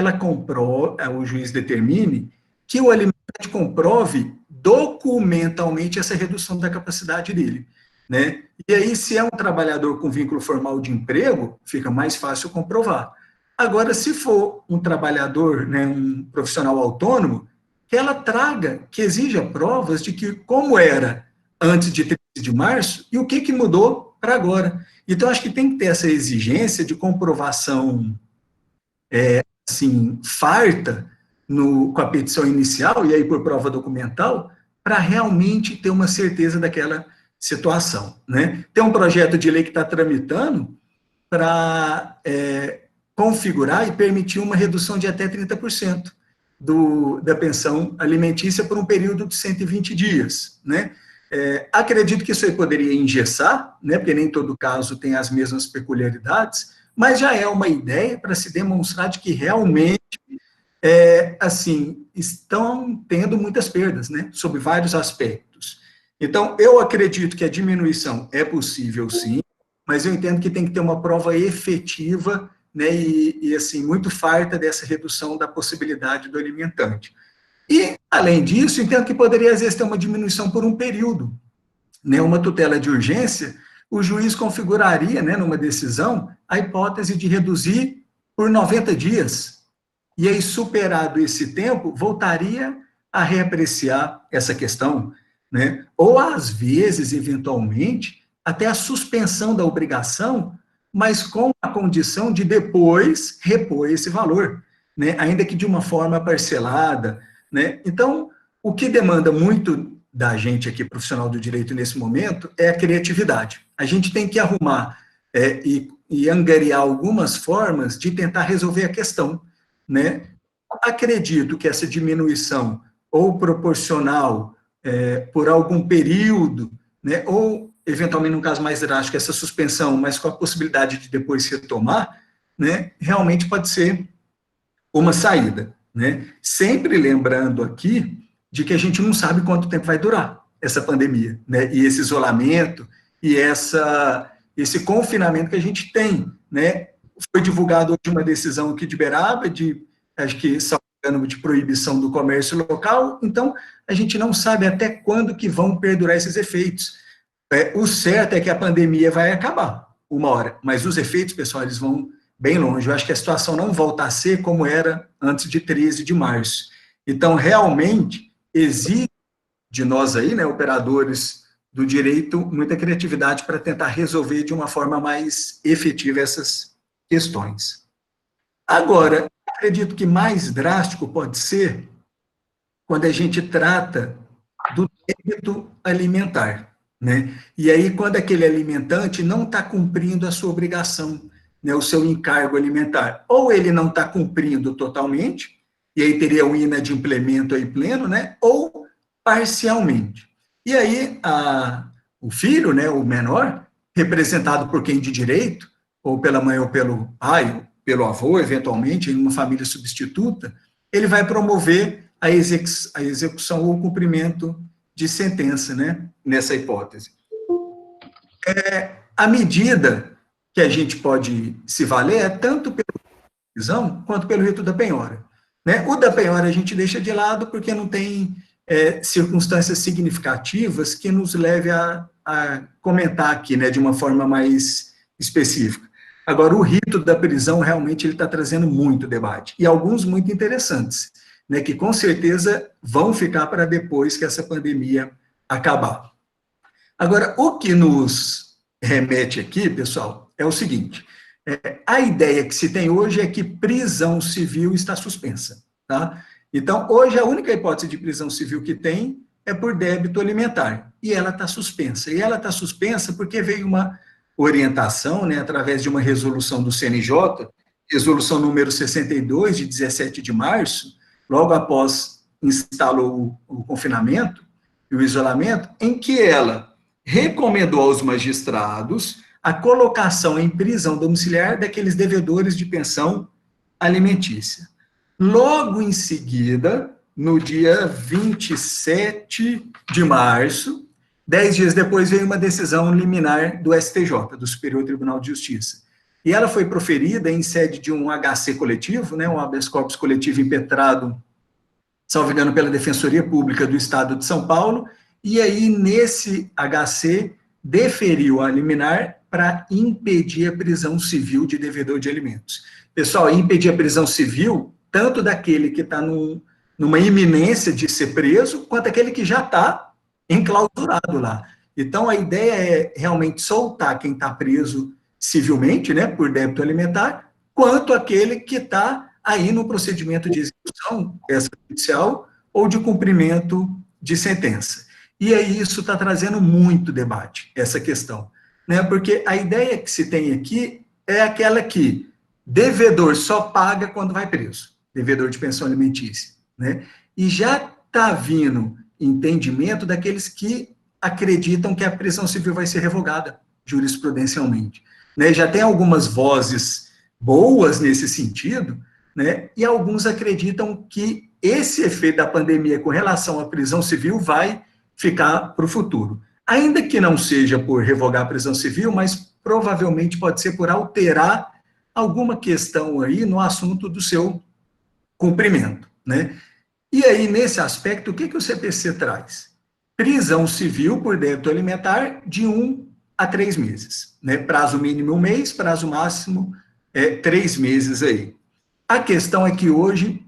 Speaker 6: o juiz determine que o alimentante comprove documentalmente essa redução da capacidade dele, né? E aí, se é um trabalhador com vínculo formal de emprego, fica mais fácil comprovar. Agora, se for um trabalhador, né, um profissional autônomo, que ela traga, que exija provas de que como era antes de 13 de março e o que mudou para agora. Então, acho que tem que ter essa exigência de comprovação, assim, farta, com a petição inicial, e aí por prova documental, para realmente ter uma certeza daquela situação, né? Tem um projeto de lei que está tramitando para configurar e permitir uma redução de até 30% da pensão alimentícia por um período de 120 dias, né? Acredito que isso aí poderia engessar, né, porque nem todo caso tem as mesmas peculiaridades, mas já é uma ideia para se demonstrar de que realmente assim, estão tendo muitas perdas, né, sob vários aspectos. Então, eu acredito que a diminuição é possível, sim, mas eu entendo que tem que ter uma prova efetiva, né, e assim, muito farta dessa redução da possibilidade do alimentante. E, além disso, entendo que poderia, às vezes, ter uma diminuição por um período, né, uma tutela de urgência, o juiz configuraria, né, numa decisão, a hipótese de reduzir por 90 dias, e aí, superado esse tempo, voltaria a reapreciar essa questão, né? Ou, às vezes, eventualmente, até a suspensão da obrigação, mas com a condição de depois repor esse valor, né? Ainda que de uma forma parcelada, né? Então, o que demanda muito da gente aqui, profissional do direito, nesse momento, é a criatividade. A gente tem que arrumar e angariar algumas formas de tentar resolver a questão, né? Acredito que essa diminuição, ou proporcional, por algum período, né, ou, eventualmente, num caso mais drástico, essa suspensão, mas com a possibilidade de depois retomar, né, realmente pode ser uma saída, né? Sempre lembrando aqui de que a gente não sabe quanto tempo vai durar essa pandemia, né, e esse isolamento, e esse confinamento que a gente tem, né? Foi divulgado hoje uma decisão aqui de Beraba, acho que, de proibição do comércio local, então a gente não sabe até quando que vão perdurar esses efeitos. O certo é que a pandemia vai acabar, 1 hora, mas os efeitos, pessoal, eles vão bem longe. Eu acho que a situação não volta a ser como era antes de 13 de março. Então, realmente, exige de nós aí, né, operadores do direito, muita criatividade para tentar resolver de uma forma mais efetiva essas questões. Agora, acredito que mais drástico pode ser quando a gente trata do débito alimentar, né? E aí, quando aquele alimentante não está cumprindo a sua obrigação, né, o seu encargo alimentar, ou ele não está cumprindo totalmente, e aí teria um inadimplemento aí pleno, né, ou parcialmente. E aí, o filho, né, o menor, representado por quem de direito, ou pela mãe ou pelo pai, ou pelo avô, eventualmente, em uma família substituta, ele vai promover a execução ou o cumprimento de sentença, né, nessa hipótese. A medida que a gente pode se valer é tanto pela prisão quanto pelo rito da penhora, né? O da penhora a gente deixa de lado porque não tem circunstâncias significativas que nos leve a comentar aqui, né, de uma forma mais específica. Agora, o rito da prisão, realmente, ele está trazendo muito debate, e alguns muito interessantes, né, que com certeza vão ficar para depois que essa pandemia acabar. Agora, o que nos remete aqui, pessoal, é o seguinte, a ideia que se tem hoje é que prisão civil está suspensa, tá? Então, hoje a única hipótese de prisão civil que tem é por débito alimentar, e ela está suspensa. E ela está suspensa porque veio uma orientação, né, através de uma resolução do CNJ, resolução número 62, de 17 de março, logo após instalou o confinamento e o isolamento, em que ela recomendou aos magistrados a colocação em prisão domiciliar daqueles devedores de pensão alimentícia. Logo em seguida, no dia 27 de março, 10 dias depois, veio uma decisão liminar do STJ, do Superior Tribunal de Justiça. E ela foi proferida em sede de um HC coletivo, né, um habeas corpus coletivo impetrado, salvo engano, pela Defensoria Pública do Estado de São Paulo, e aí, nesse HC, deferiu a liminar para impedir a prisão civil de devedor de alimentos. Pessoal, impedir a prisão civil, tanto daquele que está numa iminência de ser preso, quanto aquele que já está enclausurado lá. Então, a ideia é realmente soltar quem está preso civilmente, né, por débito alimentar, quanto aquele que está aí no procedimento de execução extrajudicial ou de cumprimento de sentença. E aí isso está trazendo muito debate, essa questão, né, porque a ideia que se tem aqui é aquela que devedor só paga quando vai preso, devedor de pensão alimentícia, né, e já está vindo entendimento daqueles que acreditam que a prisão civil vai ser revogada jurisprudencialmente, né, já tem algumas vozes boas nesse sentido, né, e alguns acreditam que esse efeito da pandemia com relação à prisão civil vai ficar para o futuro. Ainda que não seja por revogar a prisão civil, mas provavelmente pode ser por alterar alguma questão aí no assunto do seu cumprimento, né? E aí, nesse aspecto, o que o CPC traz? Prisão civil por débito alimentar de 1 a 3 meses, né? Prazo mínimo 1 mês, prazo máximo 3 meses aí. A questão é que hoje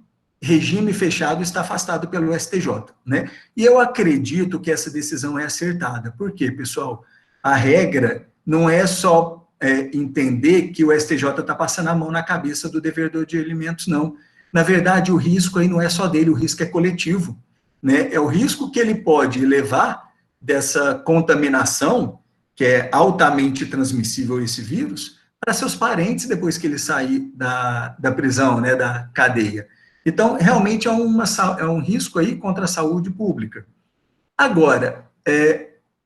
Speaker 6: regime fechado está afastado pelo STJ, né? E eu acredito que essa decisão é acertada. Por quê, pessoal? A regra não é só entender que o STJ está passando a mão na cabeça do devedor de alimentos, não. Na verdade, o risco aí não é só dele, o risco é coletivo, né? É o risco que ele pode levar dessa contaminação, que é altamente transmissível esse vírus, para seus parentes depois que ele sair da prisão, né, da cadeia. Então, realmente é um risco aí contra a saúde pública. Agora,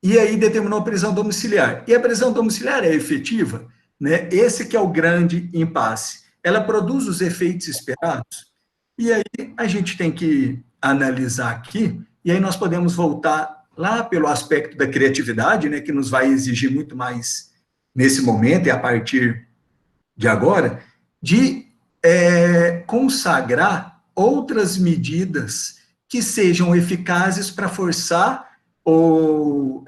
Speaker 6: e aí determinou a prisão domiciliar. E a prisão domiciliar é efetiva, né? Esse que é o grande impasse. Ela produz os efeitos esperados, e aí a gente tem que analisar aqui, e aí nós podemos voltar lá pelo aspecto da criatividade, né, que nos vai exigir muito mais nesse momento e a partir de agora, de consagrar outras medidas que sejam eficazes para forçar ou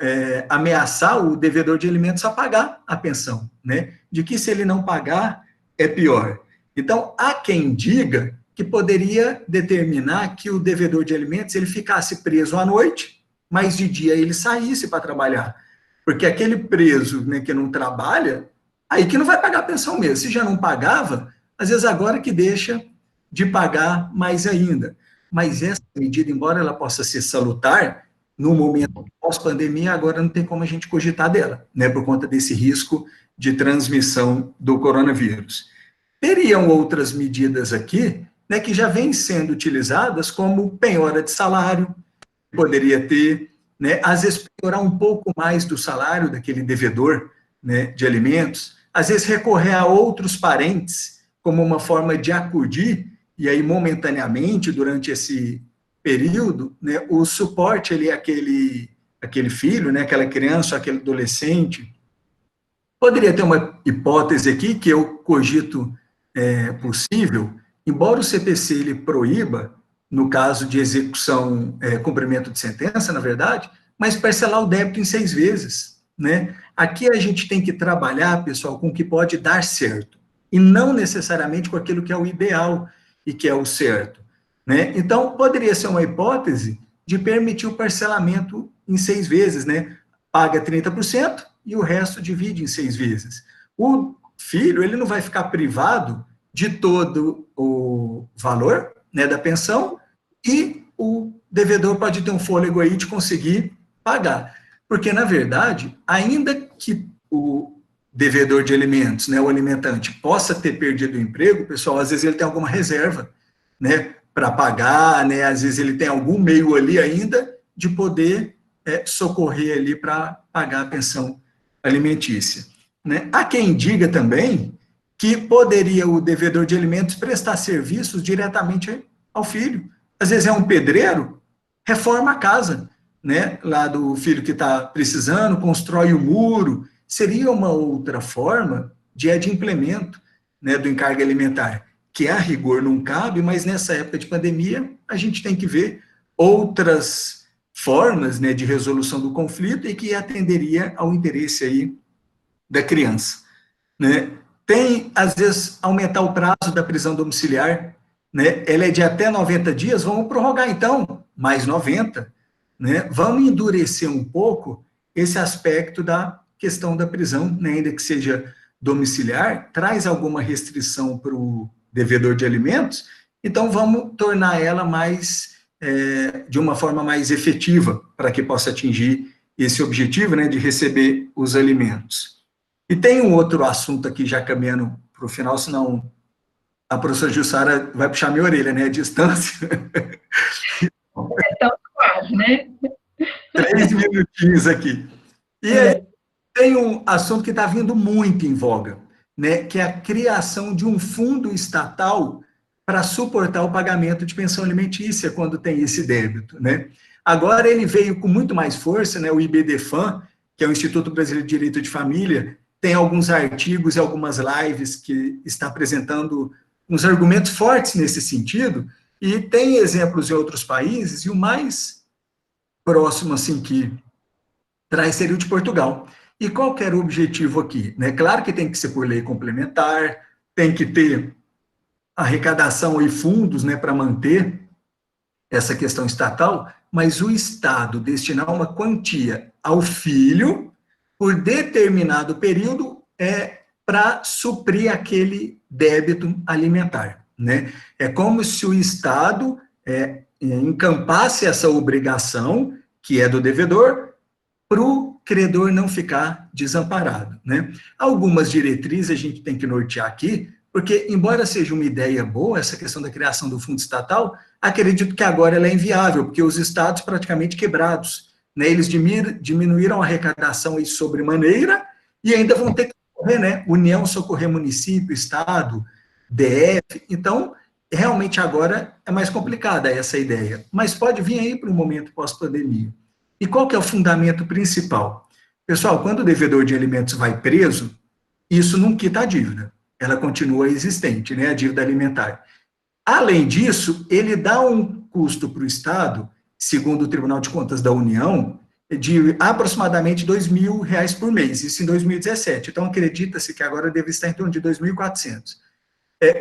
Speaker 6: ameaçar o devedor de alimentos a pagar a pensão, né? De que se ele não pagar, é pior. Então, há quem diga que poderia determinar que o devedor de alimentos ele ficasse preso à noite, mas de dia ele saísse para trabalhar. Porque aquele preso, né, que não trabalha, aí que não vai pagar a pensão mesmo. Se já não pagava, às vezes agora que deixa de pagar mais ainda. Mas essa medida, embora ela possa ser salutar, no momento pós-pandemia, agora não tem como a gente cogitar dela, né, por conta desse risco de transmissão do coronavírus. Teriam outras medidas aqui, né, que já vêm sendo utilizadas, como penhora de salário, poderia ter, né, às vezes penhorar um pouco mais do salário daquele devedor, né, de alimentos, às vezes recorrer a outros parentes, como uma forma de acudir, e aí momentaneamente, durante esse período, né, o suporte ali aquele filho, né, aquela criança, aquele adolescente. Poderia ter uma hipótese aqui, que eu cogito possível, embora o CPC ele proíba, no caso de execução, cumprimento de sentença, na verdade, mas parcelar o débito em 6 vezes, né? Aqui a gente tem que trabalhar, pessoal, com o que pode dar certo, e não necessariamente com aquilo que é o ideal e que é o certo, né? Então, poderia ser uma hipótese de permitir o parcelamento em 6 vezes, né? Paga 30% e o resto divide em 6 vezes. O filho, ele não vai ficar privado de todo o valor, né, da pensão, e o devedor pode ter um fôlego aí de conseguir pagar. Porque, na verdade, ainda que o devedor de alimentos, né, o alimentante, possa ter perdido o emprego, pessoal, às vezes ele tem alguma reserva, né, para pagar, né, às vezes ele tem algum meio ali ainda de poder socorrer ali para pagar a pensão alimentícia, né. Há quem diga também que poderia o devedor de alimentos prestar serviços diretamente ao filho. Às vezes é um pedreiro, reforma a casa, né, lá do filho que está precisando, constrói o muro. Seria uma outra forma de adimplemento, né, do encargo alimentar, que a rigor não cabe, mas nessa época de pandemia a gente tem que ver outras formas, né, de resolução do conflito e que atenderia ao interesse aí da criança, né. Tem, às vezes, aumentar o prazo da prisão domiciliar, né? Ela é de até 90 dias, vamos prorrogar, então, mais 90, né? Vamos endurecer um pouco esse aspecto da questão da prisão, né? Ainda que seja domiciliar, traz alguma restrição para o devedor de alimentos, então vamos tornar ela mais, de uma forma mais efetiva, para que possa atingir esse objetivo, né, de receber os alimentos. E tem um outro assunto aqui, já caminhando para o final, senão a professora Jussara vai puxar minha orelha, né? A distância.
Speaker 1: Então, quase, né?
Speaker 6: 3 minutinhos aqui. E aí, tem um assunto que está vindo muito em voga, né? Que é a criação de um fundo estatal para suportar o pagamento de pensão alimentícia quando tem esse débito, né? Agora ele veio com muito mais força, né? O IBDFAM, que é o Instituto Brasileiro de Direito de Família, tem alguns artigos e algumas lives que está apresentando uns argumentos fortes nesse sentido, e tem exemplos em outros países, e o mais próximo, assim, que traz seria o de Portugal. E qual que era o objetivo aqui? Né? Claro que tem que ser por lei complementar, tem que ter arrecadação e fundos, né, para manter essa questão estatal, mas o Estado destinar uma quantia ao filho por determinado período para suprir aquele débito alimentar, né? É como se o Estado encampasse essa obrigação, que é do devedor, para o credor não ficar desamparado, né? Algumas diretrizes a gente tem que nortear aqui, porque, embora seja uma ideia boa, essa questão da criação do fundo estatal, acredito que agora ela é inviável, porque os estados praticamente quebrados, né, eles diminuíram a arrecadação aí sobremaneira e ainda vão ter que socorrer, né, União socorrer município, estado, DF, então, realmente agora é mais complicada essa ideia, mas pode vir aí para um momento pós-pandemia. E qual que é o fundamento principal? Pessoal, quando o devedor de alimentos vai preso, isso não quita a dívida, ela continua existente, né, a dívida alimentar. Além disso, ele dá um custo para o Estado, segundo o Tribunal de Contas da União, de aproximadamente R$2.000 por mês, isso em 2017. Então, acredita-se que agora deve estar em torno de 2.400.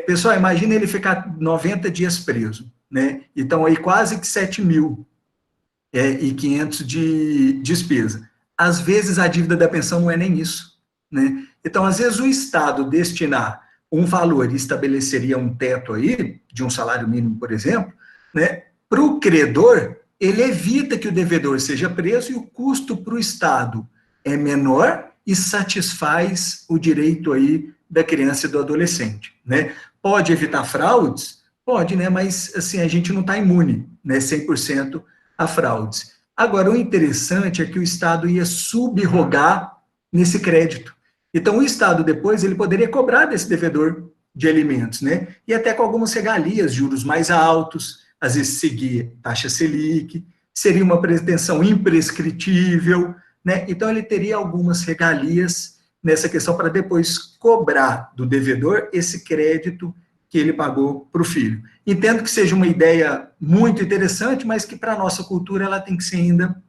Speaker 6: Pessoal, imagina ele ficar 90 dias preso, né? Então, aí quase que 7.500 de despesa. Às vezes, a dívida da pensão não é nem isso, né? Então, às vezes, o Estado destinar um valor e estabeleceria um teto aí, de um salário mínimo, por exemplo, né? Para o credor, ele evita que o devedor seja preso e o custo para o Estado é menor e satisfaz o direito aí da criança e do adolescente, né? Pode evitar fraudes? Pode, né? Mas, assim, a gente não está imune, né, 100% a fraudes. Agora, o interessante é que o Estado ia subrogar nesse crédito. Então, o Estado, depois, ele poderia cobrar desse devedor de alimentos, né? E até com algumas regalias, juros mais altos, às vezes seguir taxa Selic, seria uma pretensão imprescritível, né? Então, ele teria algumas regalias nessa questão para depois cobrar do devedor esse crédito que ele pagou para o filho. Entendo que seja uma ideia muito interessante, mas que para a nossa cultura ela tem que ser ainda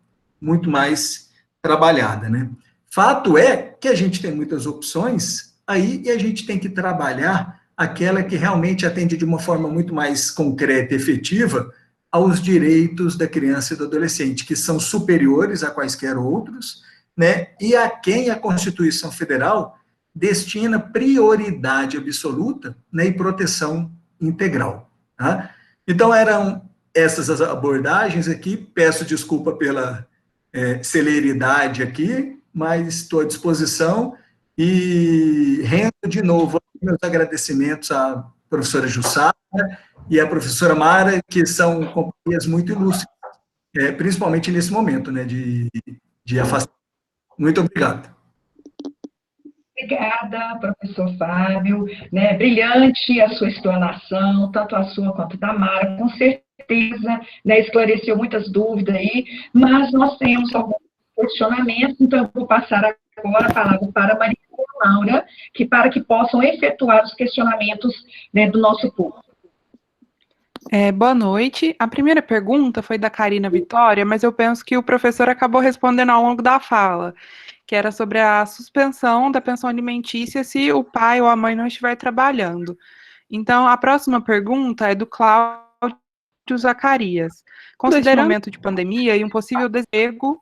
Speaker 6: muito mais trabalhada, né? Fato é que a gente tem muitas opções aí e a gente tem que trabalhar aquela que realmente atende de uma forma muito mais concreta e efetiva aos direitos da criança e do adolescente, que são superiores a quaisquer outros, né, e a quem a Constituição Federal destina prioridade absoluta, né, e proteção integral. Tá? Então, eram essas as abordagens aqui, peço desculpa pela celeridade aqui, mas estou à disposição e rendo de novo meus agradecimentos à professora Jussara e à professora Mara, que são companhias muito ilustres, principalmente nesse momento, né, de afastamento. Muito obrigado.
Speaker 1: Obrigada, professor Fábio, né, brilhante a sua explanação, tanto a sua quanto da Mara, com certeza, né, esclareceu muitas dúvidas aí, mas nós temos alguns questionamentos, então eu vou passar agora a palavra para a Maria Laura, para que possam efetuar os questionamentos, né, do nosso público.
Speaker 4: Boa noite. A primeira pergunta foi da Karina Vitória, mas eu penso que o professor acabou respondendo ao longo da fala, que era sobre a suspensão da pensão alimentícia se o pai ou a mãe não estiver trabalhando. Então, a próxima pergunta é do Cláudio Zacarias. Considerando o momento de pandemia e um possível desemprego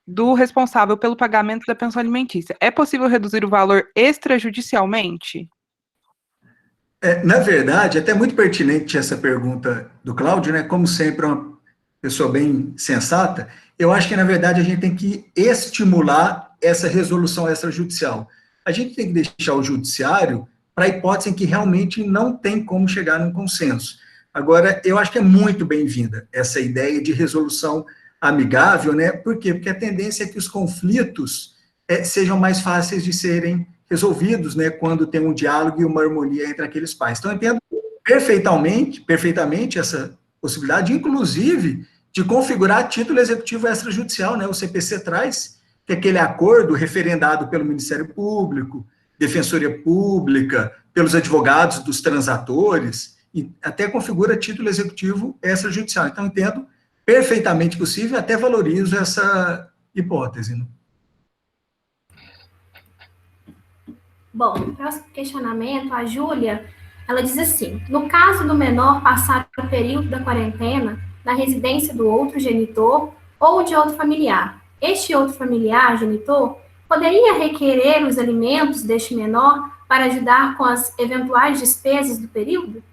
Speaker 4: do responsável pelo pagamento da pensão alimentícia, é possível reduzir o valor extrajudicialmente?
Speaker 6: Na verdade, até muito pertinente essa pergunta do Cláudio, né? Como sempre, uma pessoa bem sensata. Eu acho que, na verdade, a gente tem que estimular essa resolução extrajudicial. A gente tem que deixar o judiciário para a hipótese em que realmente não tem como chegar num consenso. Agora, eu acho que é muito bem-vinda essa ideia de resolução amigável, né? Por quê? Porque a tendência é que os conflitos sejam mais fáceis de serem resolvidos, né, quando tem um diálogo e uma harmonia entre aqueles pais. Então, eu entendo perfeitamente essa possibilidade, inclusive, de configurar título executivo extrajudicial, né, o CPC traz, que é aquele acordo referendado pelo Ministério Público, Defensoria Pública, pelos advogados dos transatores, e até configura título executivo extrajudicial. Então, eu entendo perfeitamente possível, até valorizo essa hipótese, né?
Speaker 7: Bom, próximo questionamento, a Júlia, ela diz assim, no caso do menor passar o período da quarentena na residência do outro genitor ou de outro familiar, este outro familiar, genitor, poderia requerer os alimentos deste menor para ajudar com as eventuais despesas do período?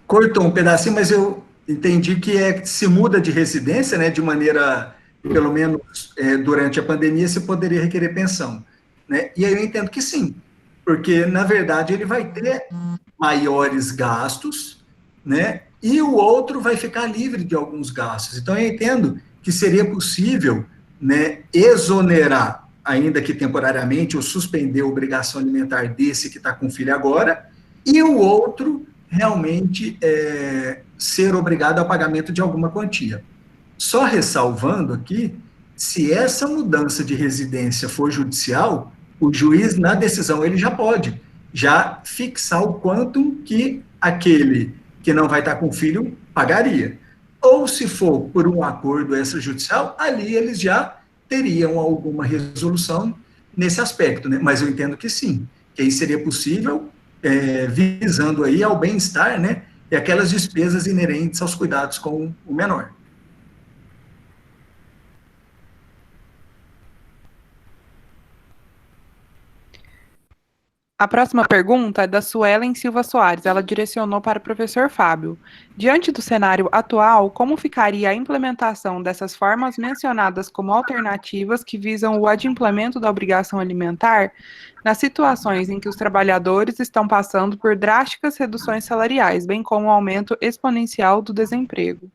Speaker 6: Cortou um pedacinho, mas eu entendi que se muda de residência, né, de maneira... pelo menos durante a pandemia, se poderia requerer pensão, né? E aí eu entendo que sim, porque, na verdade, ele vai ter maiores gastos, né? E o outro vai ficar livre de alguns gastos. Então, eu entendo que seria possível, né, exonerar, ainda que temporariamente, ou suspender a obrigação alimentar desse que está com filho agora, e o outro realmente ser obrigado ao pagamento de alguma quantia. Só ressalvando aqui, se essa mudança de residência for judicial, o juiz, na decisão, ele já pode fixar o quanto que aquele que não vai estar com o filho pagaria. Ou, se for por um acordo extrajudicial, ali eles já teriam alguma resolução nesse aspecto, né? Mas eu entendo que sim, que aí seria possível, visando aí ao bem-estar, né? E aquelas despesas inerentes aos cuidados com o menor.
Speaker 4: A próxima pergunta é da Suelen Silva Soares. Ela direcionou para o professor Fábio. Diante do cenário atual, como ficaria a implementação dessas formas mencionadas como alternativas que visam o adimplemento da obrigação alimentar nas situações em que os trabalhadores estão passando por drásticas reduções salariais, bem como o aumento exponencial do desemprego?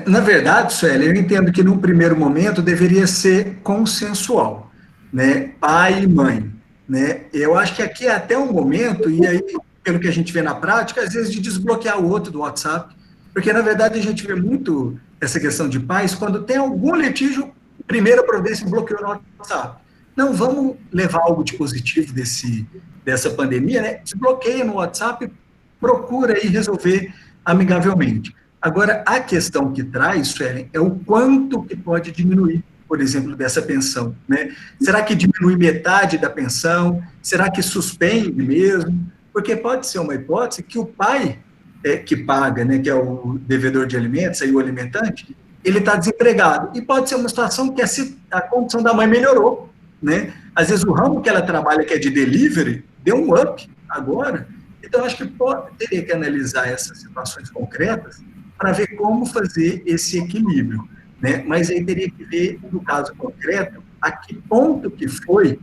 Speaker 6: Na verdade, Sueli, eu entendo que num primeiro momento deveria ser consensual, né? Pai e mãe. Né? Eu acho que aqui é até um momento, e aí, pelo que a gente vê na prática, às vezes de desbloquear o outro do WhatsApp, porque, na verdade, a gente vê muito essa questão de pais, quando tem algum litígio, primeira providência bloqueou no WhatsApp. Não, vamos levar algo de positivo dessa pandemia, né? Desbloqueia no WhatsApp, procura aí resolver amigavelmente. Agora, a questão que traz, Suelen, é o quanto que pode diminuir, por exemplo, dessa pensão, né? Será que diminui metade da pensão? Será que suspende mesmo? Porque pode ser uma hipótese que o pai que paga, né, que é o devedor de alimentos, aí o alimentante, ele está desempregado. E pode ser uma situação que a condição da mãe melhorou, né? Às vezes o ramo que ela trabalha, que é de delivery, deu um up agora. Então, acho que teria que analisar essas situações concretas para ver como fazer esse equilíbrio. Né? Mas aí teria que ver, no caso concreto, a que ponto que foi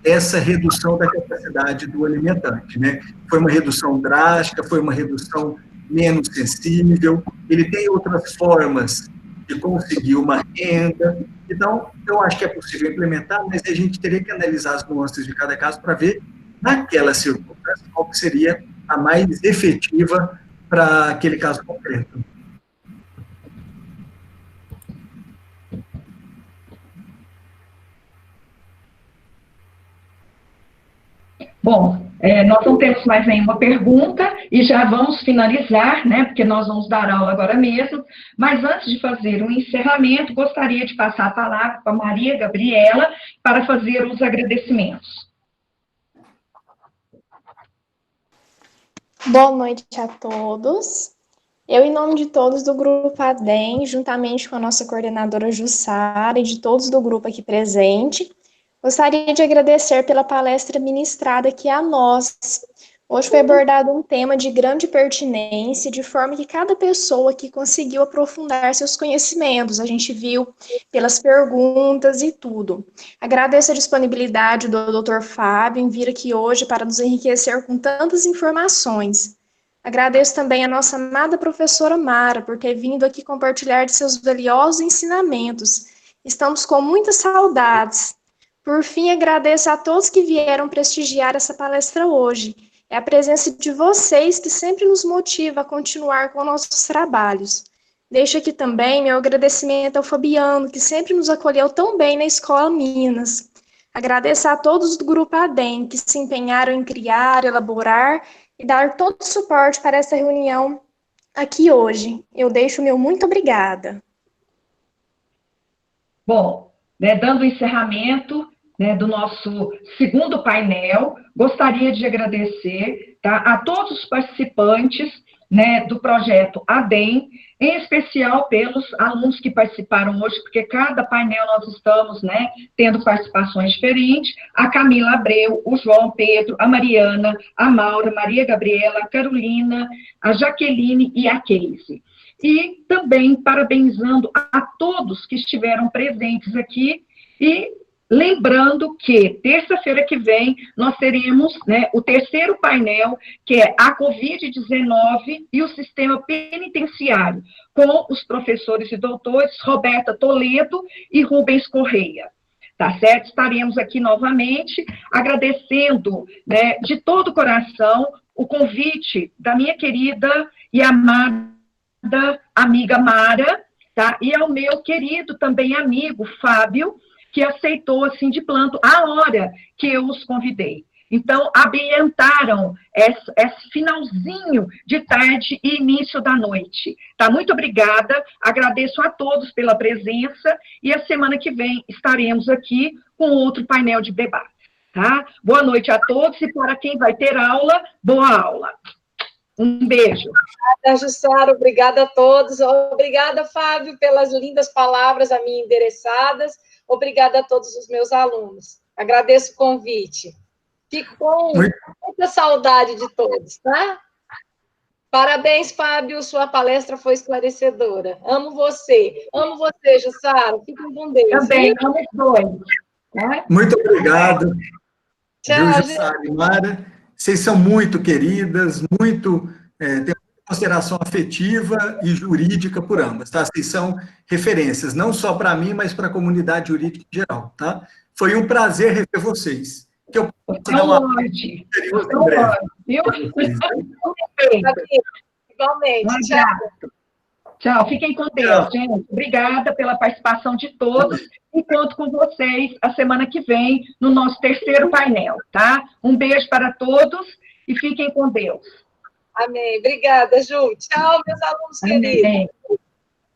Speaker 6: essa redução da capacidade do alimentante. Né? Foi uma redução drástica, foi uma redução menos sensível, ele tem outras formas de conseguir uma renda. Então, eu acho que é possível implementar, mas a gente teria que analisar as nuances de cada caso para ver, naquela circunstância, qual que seria a mais efetiva para aquele caso concreto.
Speaker 1: Bom, nós não temos mais nenhuma pergunta e já vamos finalizar, né, porque nós vamos dar aula agora mesmo, mas antes de fazer um encerramento, gostaria de passar a palavra para a Maria Gabriela para fazer os agradecimentos.
Speaker 7: Boa noite a todos. Eu, em nome de todos do Grupo ADEM, juntamente com a nossa coordenadora Jussara e de todos do grupo aqui presente, gostaria de agradecer pela palestra ministrada aqui a nós. Hoje foi abordado um tema de grande pertinência, de forma que cada pessoa aqui conseguiu aprofundar seus conhecimentos. A gente viu pelas perguntas e tudo. Agradeço a disponibilidade do Dr. Fábio em vir aqui hoje para nos enriquecer com tantas informações. Agradeço também a nossa amada professora Mara por ter vindo aqui compartilhar de seus valiosos ensinamentos. Estamos com muitas saudades. Por fim, agradeço a todos que vieram prestigiar essa palestra hoje. É a presença de vocês que sempre nos motiva a continuar com nossos trabalhos. Deixo aqui também meu agradecimento ao Fabiano, que sempre nos acolheu tão bem na Escola Minas. Agradeço a todos do Grupo ADEM, que se empenharam em criar, elaborar e dar todo o suporte para essa reunião aqui hoje. Eu deixo o meu muito obrigada.
Speaker 1: Bom, dando encerramento, do nosso segundo painel, gostaria de agradecer, tá, a todos os participantes, do projeto ADEM, em especial pelos alunos que participaram hoje, porque cada painel nós estamos, tendo participações diferentes, a Camila Abreu, o João Pedro, a Mariana, a Maura, Maria Gabriela, a Carolina, a Jaqueline e a Keise. E também parabenizando a todos que estiveram presentes aqui e lembrando que terça-feira que vem nós teremos o terceiro painel, que é a Covid-19 e o sistema penitenciário, com os professores e doutores Roberta Toledo e Rubens Correia. Tá certo? Estaremos aqui novamente agradecendo de todo o coração o convite da minha querida e amada amiga Mara, tá? E ao meu querido também amigo Fábio, que aceitou, assim, de planto, a hora que eu os convidei. Então, ambientaram esse finalzinho de tarde e início da noite. Tá? Muito obrigada, agradeço a todos pela presença, e a semana que vem estaremos aqui com outro painel de debate. Tá? Boa noite a todos, e para quem vai ter aula, boa aula. Um beijo.
Speaker 3: Obrigada, Jussara, obrigada a todos. Obrigada, Fábio, pelas lindas palavras a mim endereçadas. Obrigada a todos os meus alunos. Agradeço o convite. Fico com muita saudade de todos, tá? Parabéns, Fábio, sua palestra foi esclarecedora. Amo você, Jussara. Fiquem com Deus.
Speaker 1: Também, amo os dois. Né?
Speaker 6: Muito obrigado.
Speaker 3: Tchau,
Speaker 6: Jussara e Mara. Vocês são muito queridas, têm consideração afetiva e jurídica por ambas, tá? Vocês são referências, não só para mim, mas para a comunidade jurídica em geral, tá? Foi um prazer rever vocês. Que eu posso dar uma...
Speaker 3: Igualmente.
Speaker 1: Tchau, fiquem com Deus, gente. Obrigada pela participação de todos, e conto com vocês a semana que vem no nosso terceiro painel, tá? Um beijo para todos e fiquem com Deus.
Speaker 3: Amém. Obrigada, Ju. Tchau, meus alunos queridos.
Speaker 1: Amém.